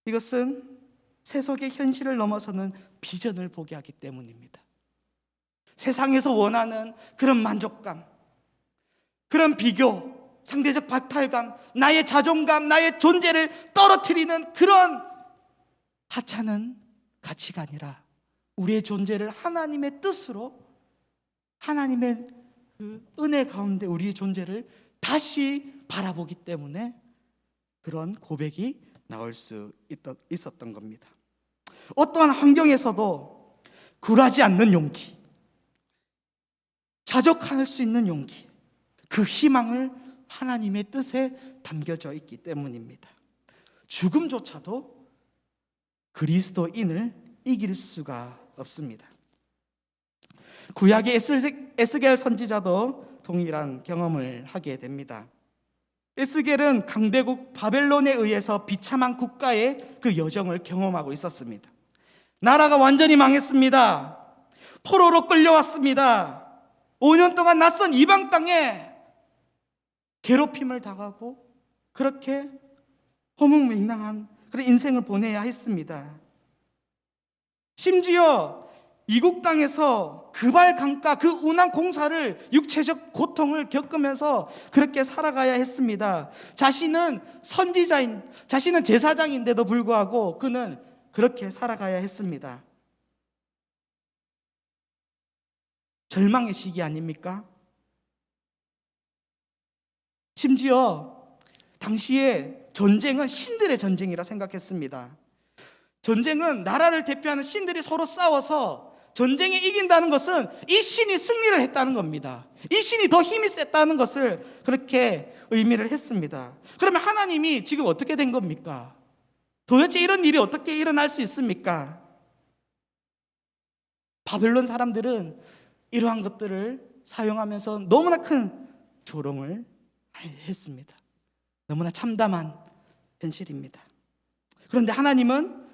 이것은 세속의 현실을 넘어서는 비전을 보게 하기 때문입니다. 세상에서 원하는 그런 만족감, 그런 비교, 상대적 박탈감, 나의 자존감, 나의 존재를 떨어뜨리는 그런 하찮은 가치가 아니라 우리의 존재를 하나님의 뜻으로, 하나님의 그 은혜 가운데 우리의 존재를 다시 바라보기 때문에 그런 고백이 나올 수 있었던 겁니다. 어떠한 환경에서도 굴하지 않는 용기, 자족할 수 있는 용기, 그 희망을 하나님의 뜻에 담겨져 있기 때문입니다. 죽음조차도 그리스도인을 이길 수가 없습니다. 구약의 에스겔 선지자도 동일한 경험을 하게 됩니다. 에스겔은 강대국 바벨론에 의해서 비참한 국가의 그 여정을 경험하고 있었습니다. 나라가 완전히 망했습니다. 포로로 끌려왔습니다. 5년 동안 낯선 이방 땅에 괴롭힘을 당하고 그렇게 허무맹랑한 그런 인생을 보내야 했습니다. 심지어 이국 땅에서 그발 강가 그 운한 공사를 육체적 고통을 겪으면서 그렇게 살아가야 했습니다. 자신은 선지자인, 자신은 제사장인데도 불구하고 그는 그렇게 살아가야 했습니다. 절망의 시기 아닙니까? 심지어 당시에 전쟁은 신들의 전쟁이라 생각했습니다. 전쟁은 나라를 대표하는 신들이 서로 싸워서 전쟁에 이긴다는 것은 이 신이 승리를 했다는 겁니다. 이 신이 더 힘이 셌다는 것을 그렇게 의미를 했습니다. 그러면 하나님이 지금 어떻게 된 겁니까? 도대체 이런 일이 어떻게 일어날 수 있습니까? 바벨론 사람들은 이러한 것들을 사용하면서 너무나 큰 조롱을 했습니다. 너무나 참담한 현실입니다. 그런데 하나님은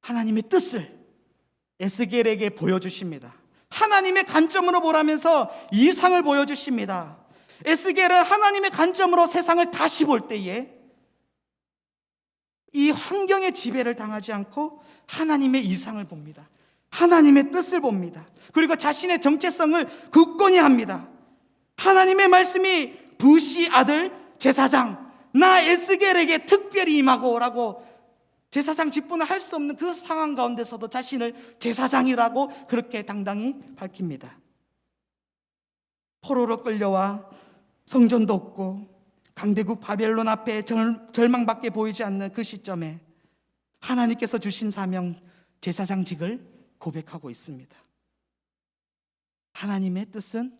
하나님의 뜻을 에스겔에게 보여주십니다. 하나님의 관점으로 보라면서 이상을 보여주십니다. 에스겔은 하나님의 관점으로 세상을 다시 볼 때에 이 환경의 지배를 당하지 않고 하나님의 이상을 봅니다. 하나님의 뜻을 봅니다. 그리고 자신의 정체성을 굳건히 합니다. 하나님의 말씀이 부시 아들 제사장 나 에스겔에게 특별히 임하고라고 제사장 직분을 할 수 없는 그 상황 가운데서도 자신을 제사장이라고 그렇게 당당히 밝힙니다. 포로로 끌려와 성전도 없고 강대국 바벨론 앞에 절망밖에 보이지 않는 그 시점에 하나님께서 주신 사명 제사장직을 고백하고 있습니다. 하나님의 뜻은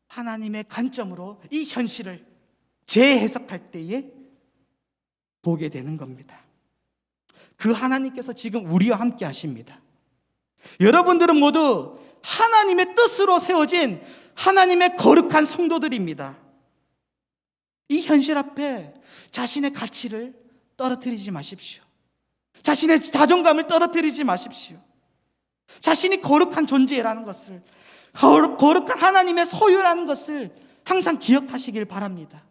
하나님의 관점으로 이 현실을 재해석할 때에 보게 되는 겁니다. 그 하나님께서 지금 우리와 함께 하십니다. 여러분들은 모두 하나님의 뜻으로 세워진 하나님의 거룩한 성도들입니다. 이 현실 앞에 자신의 가치를 떨어뜨리지 마십시오. 자신의 자존감을 떨어뜨리지 마십시오. 자신이 거룩한 존재라는 것을, 거룩한 하나님의 소유라는 것을 항상 기억하시길 바랍니다.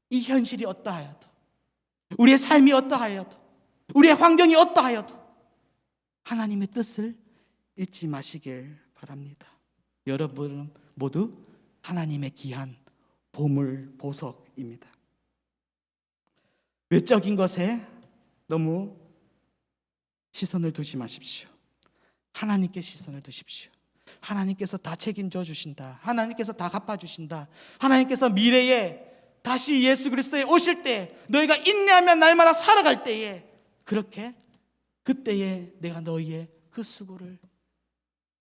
이 현실이 어떠하여도, 우리의 삶이 어떠하여도, 우리의 환경이 어떠하여도 하나님의 뜻을 잊지 마시길 바랍니다. 여러분은 모두 하나님의 귀한 보물, 보석입니다. 외적인 것에 너무 시선을 두지 마십시오. 하나님께 시선을 두십시오. 하나님께서 다 책임져 주신다. 하나님께서 다 갚아주신다. 하나님께서 미래에 다시 예수 그리스도에 오실 때 너희가 인내하며 날마다 살아갈 때에 그렇게 그때에 내가 너희의 그 수고를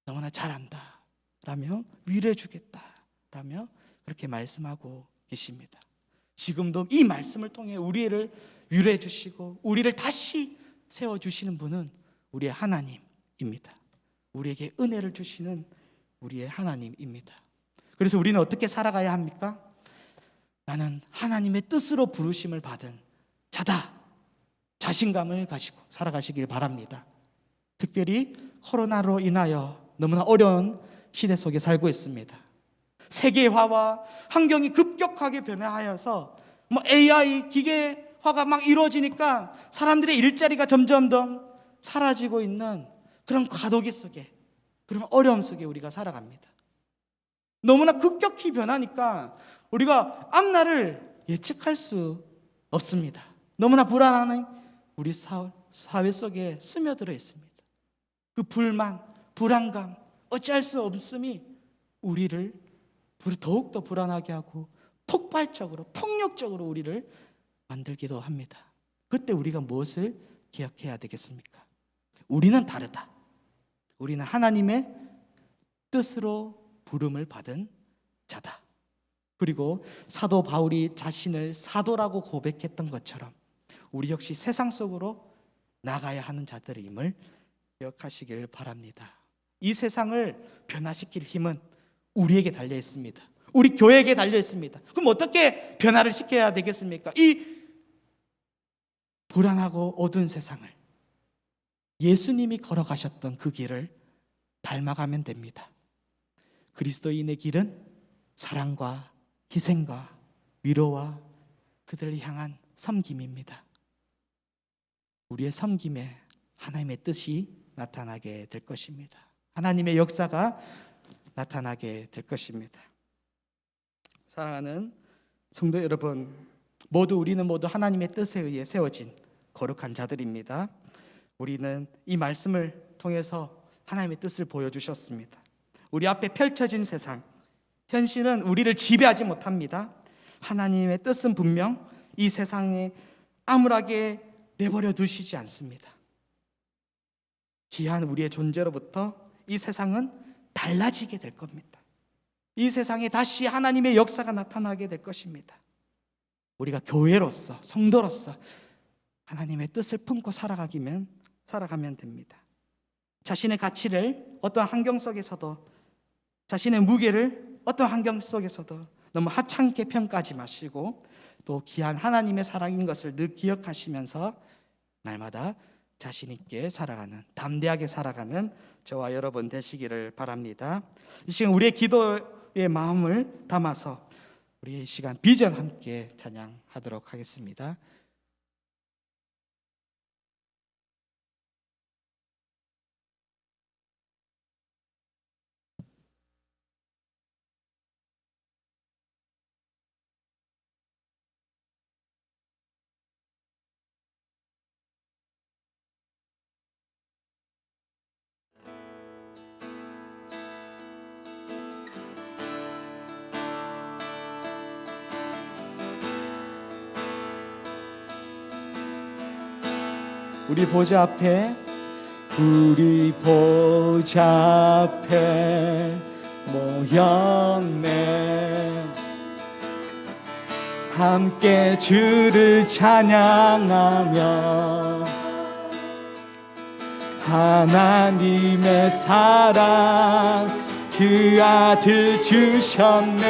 너무나 잘한다 라며 위로해 주겠다 라며 그렇게 말씀하고 계십니다. 지금도 이 말씀을 통해 우리를 위로해 주시고 우리를 다시 세워주시는 분은 우리의 하나님입니다. 우리에게 은혜를 주시는 우리의 하나님입니다. 그래서 우리는 어떻게 살아가야 합니까? 나는 하나님의 뜻으로 부르심을 받은 자다, 자신감을 가지고 살아가시길 바랍니다. 특별히 코로나로 인하여 너무나 어려운 시대 속에 살고 있습니다. 세계화와 환경이 급격하게 변화하여서 AI, 기계화가 막 이루어지니까 사람들의 일자리가 점점 더 사라지고 있는 그런 과도기 속에, 그런 어려움 속에 우리가 살아갑니다. 너무나 급격히 변하니까 우리가 앞날을 예측할 수 없습니다. 너무나 불안한 우리 사회 속에 스며들어 있습니다. 그 불만, 불안감, 어찌할 수 없음이 우리를 더욱더 불안하게 하고 폭발적으로, 폭력적으로 우리를 만들기도 합니다. 그때 우리가 무엇을 기억해야 되겠습니까? 우리는 다르다. 우리는 하나님의 뜻으로 부름을 받은 자다. 그리고 사도 바울이 자신을 사도라고 고백했던 것처럼 우리 역시 세상 속으로 나가야 하는 자들임을 기억하시길 바랍니다. 이 세상을 변화시킬 힘은 우리에게 달려 있습니다. 우리 교회에게 달려 있습니다. 그럼 어떻게 변화를 시켜야 되겠습니까? 이 불안하고 어두운 세상을 예수님이 걸어가셨던 그 길을 닮아가면 됩니다. 그리스도인의 길은 사랑과 희생과 위로와 그들을 향한 섬김입니다. 우리의 섬김에 하나님의 뜻이 나타나게 될 것입니다. 하나님의 역사가 나타나게 될 것입니다. 사랑하는 성도 여러분, 우리는 모두 하나님의 뜻에 의해 세워진 거룩한 자들입니다. 우리는 이 말씀을 통해서 하나님의 뜻을 보여주셨습니다. 우리 앞에 펼쳐진 세상, 현실은 우리를 지배하지 못합니다. 하나님의 뜻은 분명 이 세상에 암울하게 내버려 두시지 않습니다. 귀한 우리의 존재로부터 이 세상은 달라지게 될 겁니다. 이 세상에 다시 하나님의 역사가 나타나게 될 것입니다. 우리가 교회로서, 성도로서 하나님의 뜻을 품고 살아가면 됩니다. 자신의 가치를 어떠한 환경 속에서도, 자신의 무게를 어떠한 환경 속에서도 너무 하찮게 평가하지 마시고, 또 귀한 하나님의 사랑인 것을 늘 기억하시면서 날마다 자신 있게 살아가는, 담대하게 살아가는 저와 여러분 되시기를 바랍니다. 이 시간 우리의 기도의 마음을 담아서 우리 이 시간 비전 함께 찬양하도록 하겠습니다. 우리 보좌 앞에 모였네. 함께 주를 찬양하며 하나님의 사랑 그 아들 주셨네.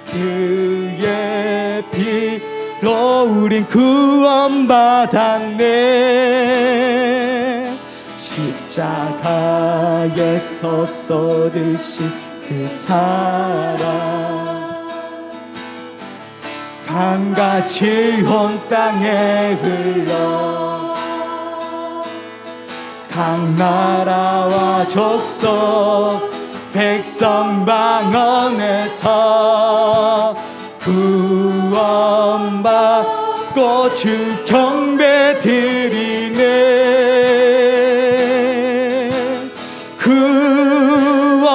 그의 피로 우린 구원받았네. 십자가에서 쏟으신 그 사랑 강같이 온 땅에 흘러 각 나라와 족속 백성 방언에서 구원받고 주 경배 드리네.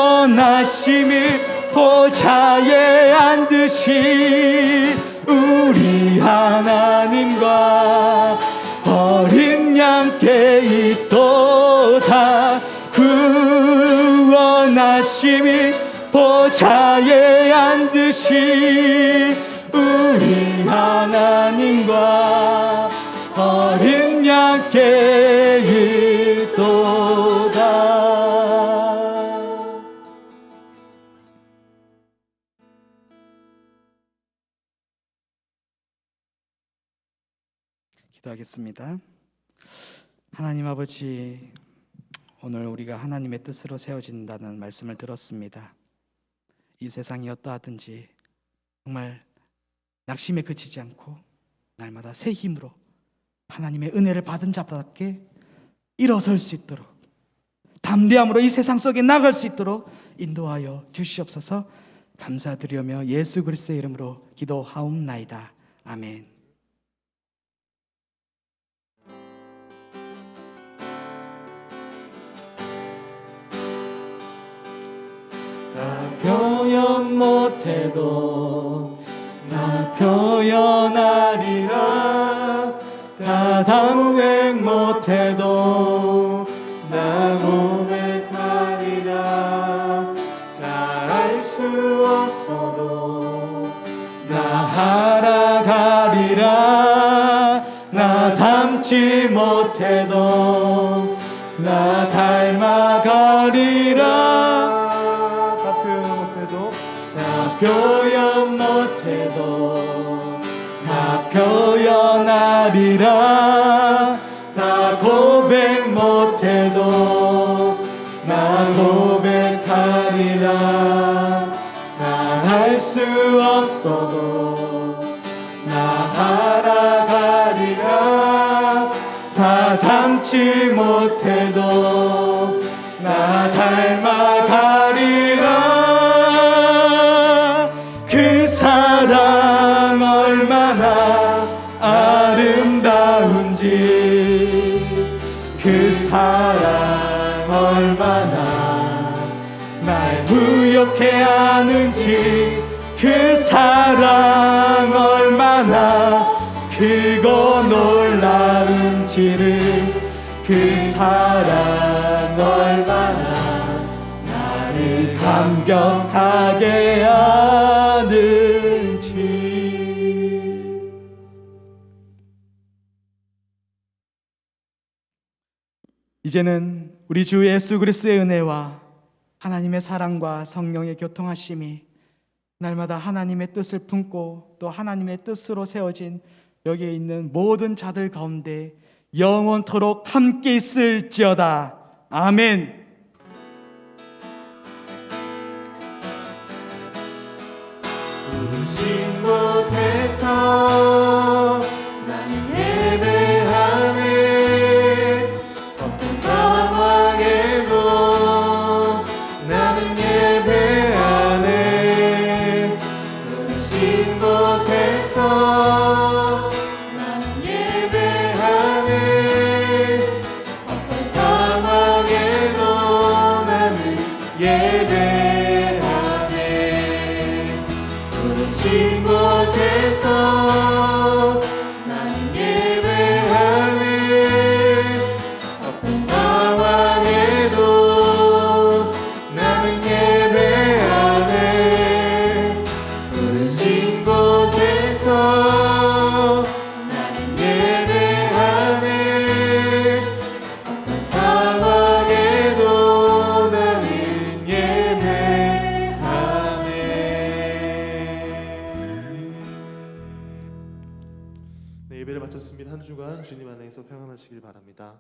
구원하심이 보좌에 앉으신 우리 하나님과 어린 양께 있도다. 구원하심이 보좌에 앉으신 우리 하나님과 어린 양께 있도다. 기도하겠습니다. 하나님 아버지, 오늘 우리가 하나님의 뜻으로 세워진다는 말씀을 들었습니다. 이 세상이 어떠하든지 정말 낙심에 그치지 않고 날마다 새 힘으로 하나님의 은혜를 받은 자답게 일어설 수 있도록, 담대함으로 이 세상 속에 나갈 수 있도록 인도하여 주시옵소서. 감사드리며 예수 그리스도의 이름으로 기도하옵나이다. 아멘. 표현 못해도 나 표현하리라. 다 고백 못해도 나 고백하리라. 나 알 수 없어도 나 알아가리라. 나 닮지 못해도 나 닮아가리라. 표현 못해도 다 표현하리라. 다 고백 못해도 나 고백하리라. 나 알 수 없어도 나 알아가리라. 다 닮지 못해도 나 다 닮아가리라. 그 사랑 얼마나 아름다운지, 그 사랑 얼마나 날 무욕해 하는지, 그 사랑 얼마나 크고 놀라운지를, 그 사랑 얼마나 나를 감격하게 하는지. 이제는 우리 주 예수 그리스도의 은혜와 하나님의 사랑과 성령의 교통하심이 날마다 하나님의 뜻을 품고 또 하나님의 뜻으로 세워진 여기에 있는 모든 자들 가운데 영원토록 함께 있을지어다. 아멘. 부르신 곳에서 나는 예배하네. 어떤 상황에도 나는 예배하네. 부르신 곳에서 나는 예배하네. 어떤 상황에도 나는 예배하네. 부르신 곳에서 나는 예배하네. 어떤 상황에도 나는 예배하네. 부르신 곳에서 나는 예배하네. 어떤 상황에도 나는 예배하네. 네, 예배를 마쳤습니다. 한 주간 주님 안에서 평안하시길 바랍니다.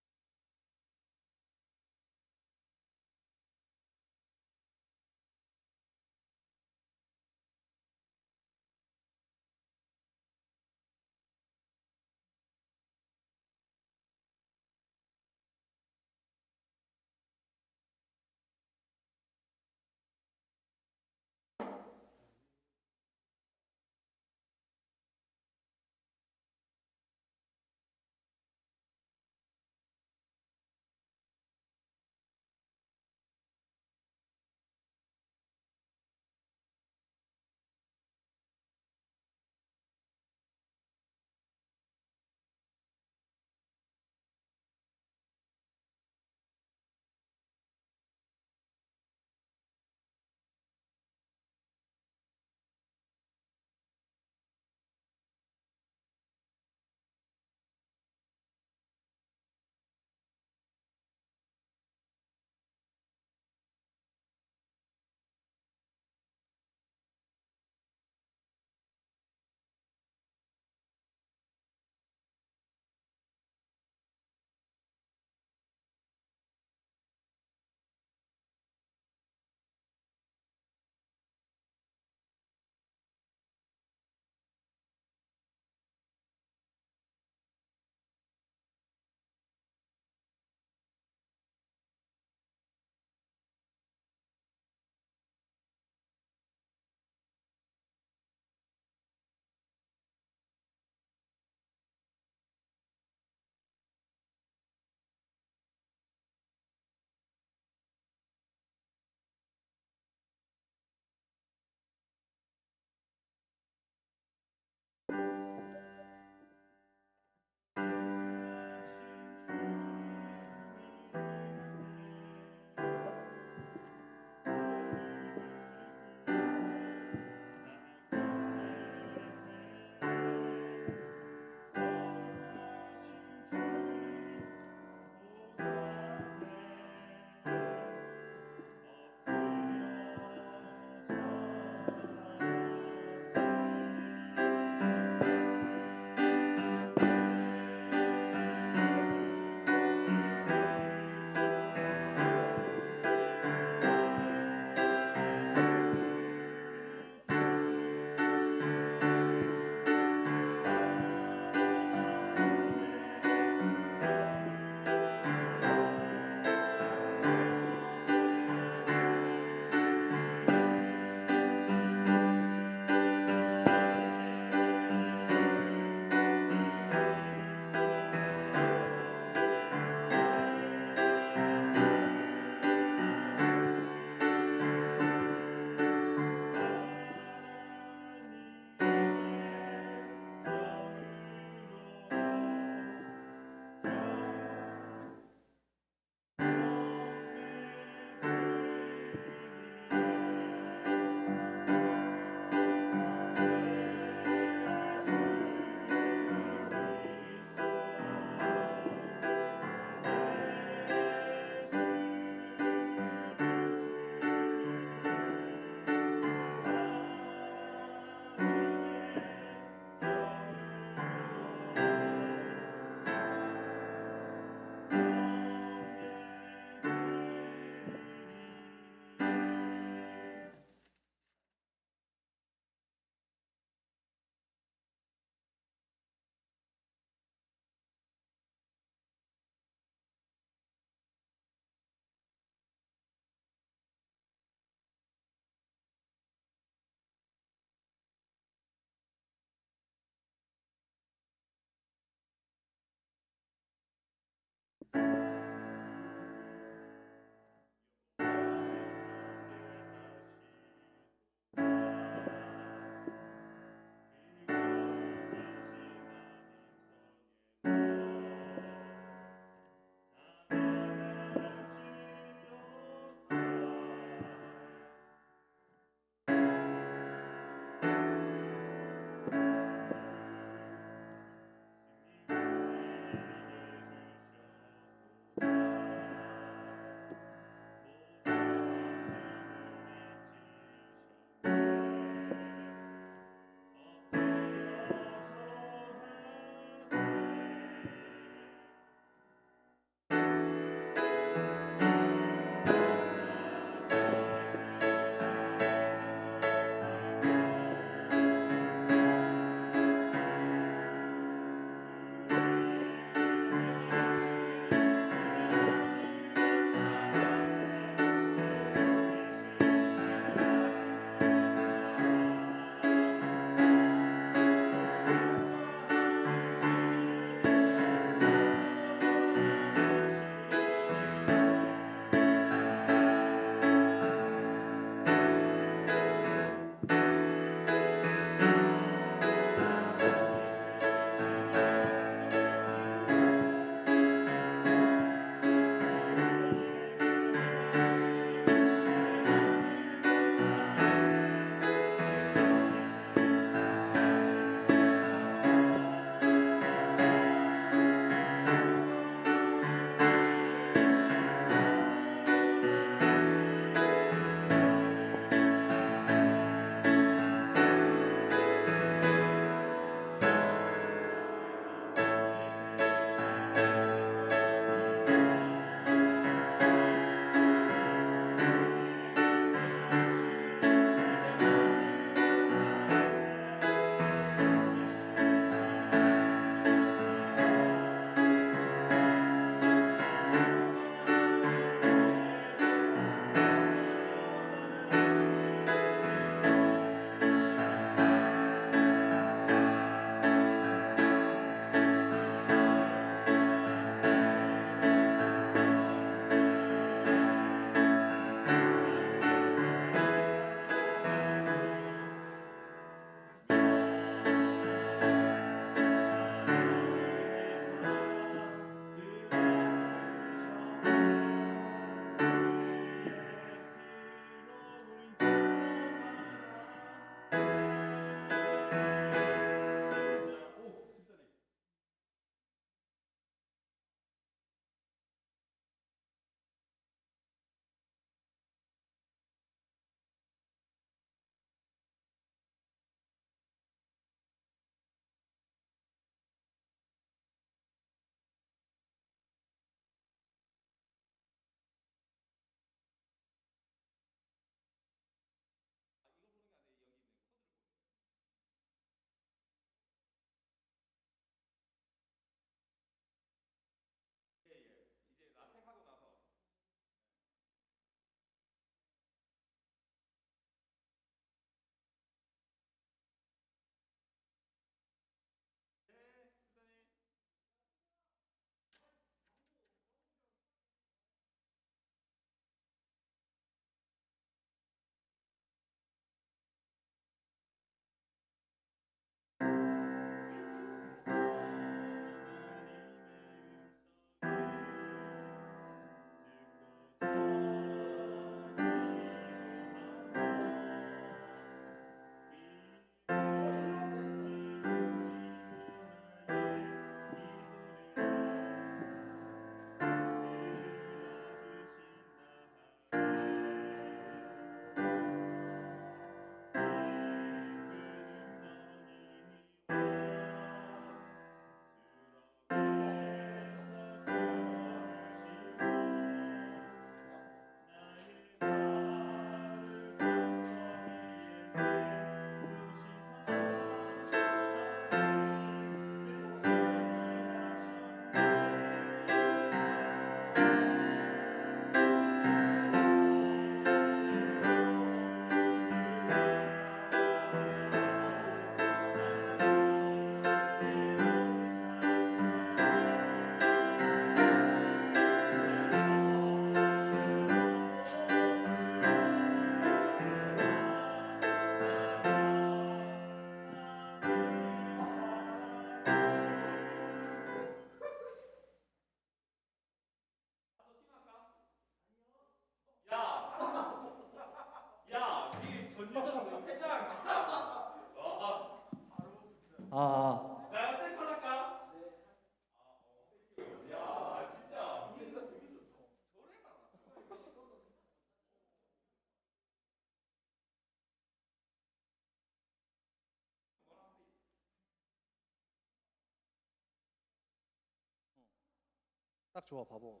딱 좋아 바보.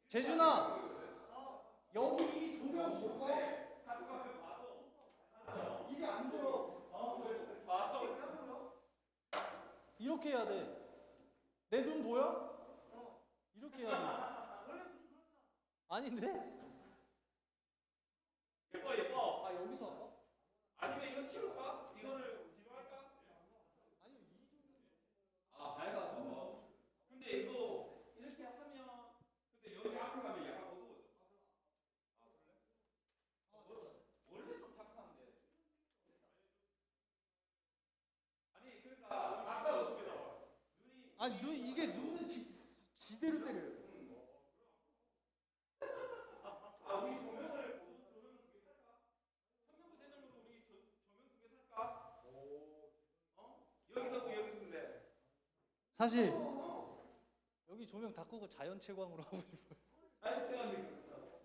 재준아, 여기 이 조명 볼까? 이게 안 보여. 이렇게 해야 돼. 내 눈 보여? 이렇게 해야 돼. 아닌데? 예뻐. 아 여기서 할까? 아니면 이거 치울까? 이거를 뒤로 할까? 아니요 이 조명. 아 밝아서. 근데 이거 이렇게 하면 근데 여기 앞에 가면 약간 어두워져. 아 그래? 원래 좀 탁한데. 아니 그러니까 아까 어떻게 나와? 눈이 아니 눈 이게 눈은 지대로 때려요. 아 우리 조명을 조명 두 개 살까? 선명부 세정으로 우리 조명 두 개 살까? 오. 여기도 있고 여기도 있는데. 사실 여기 조명 다 끄고 자연 채광으로 하고 싶어요. 자연 채광도 있어.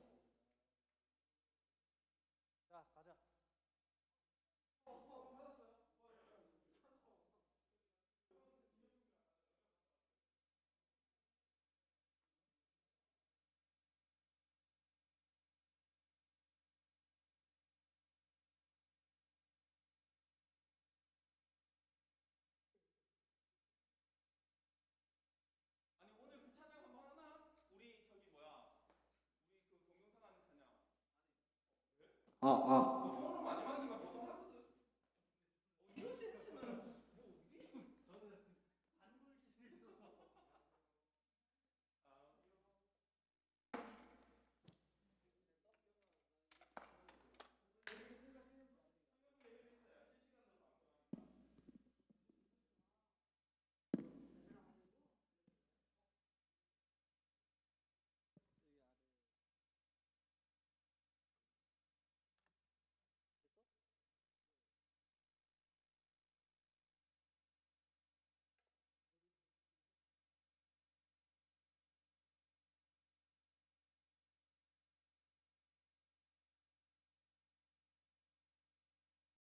자 가자. 아니 오늘 그 찬양 한번 하나? 우리 저기 뭐야? 우리 그 동영상 하는 찬양. 아,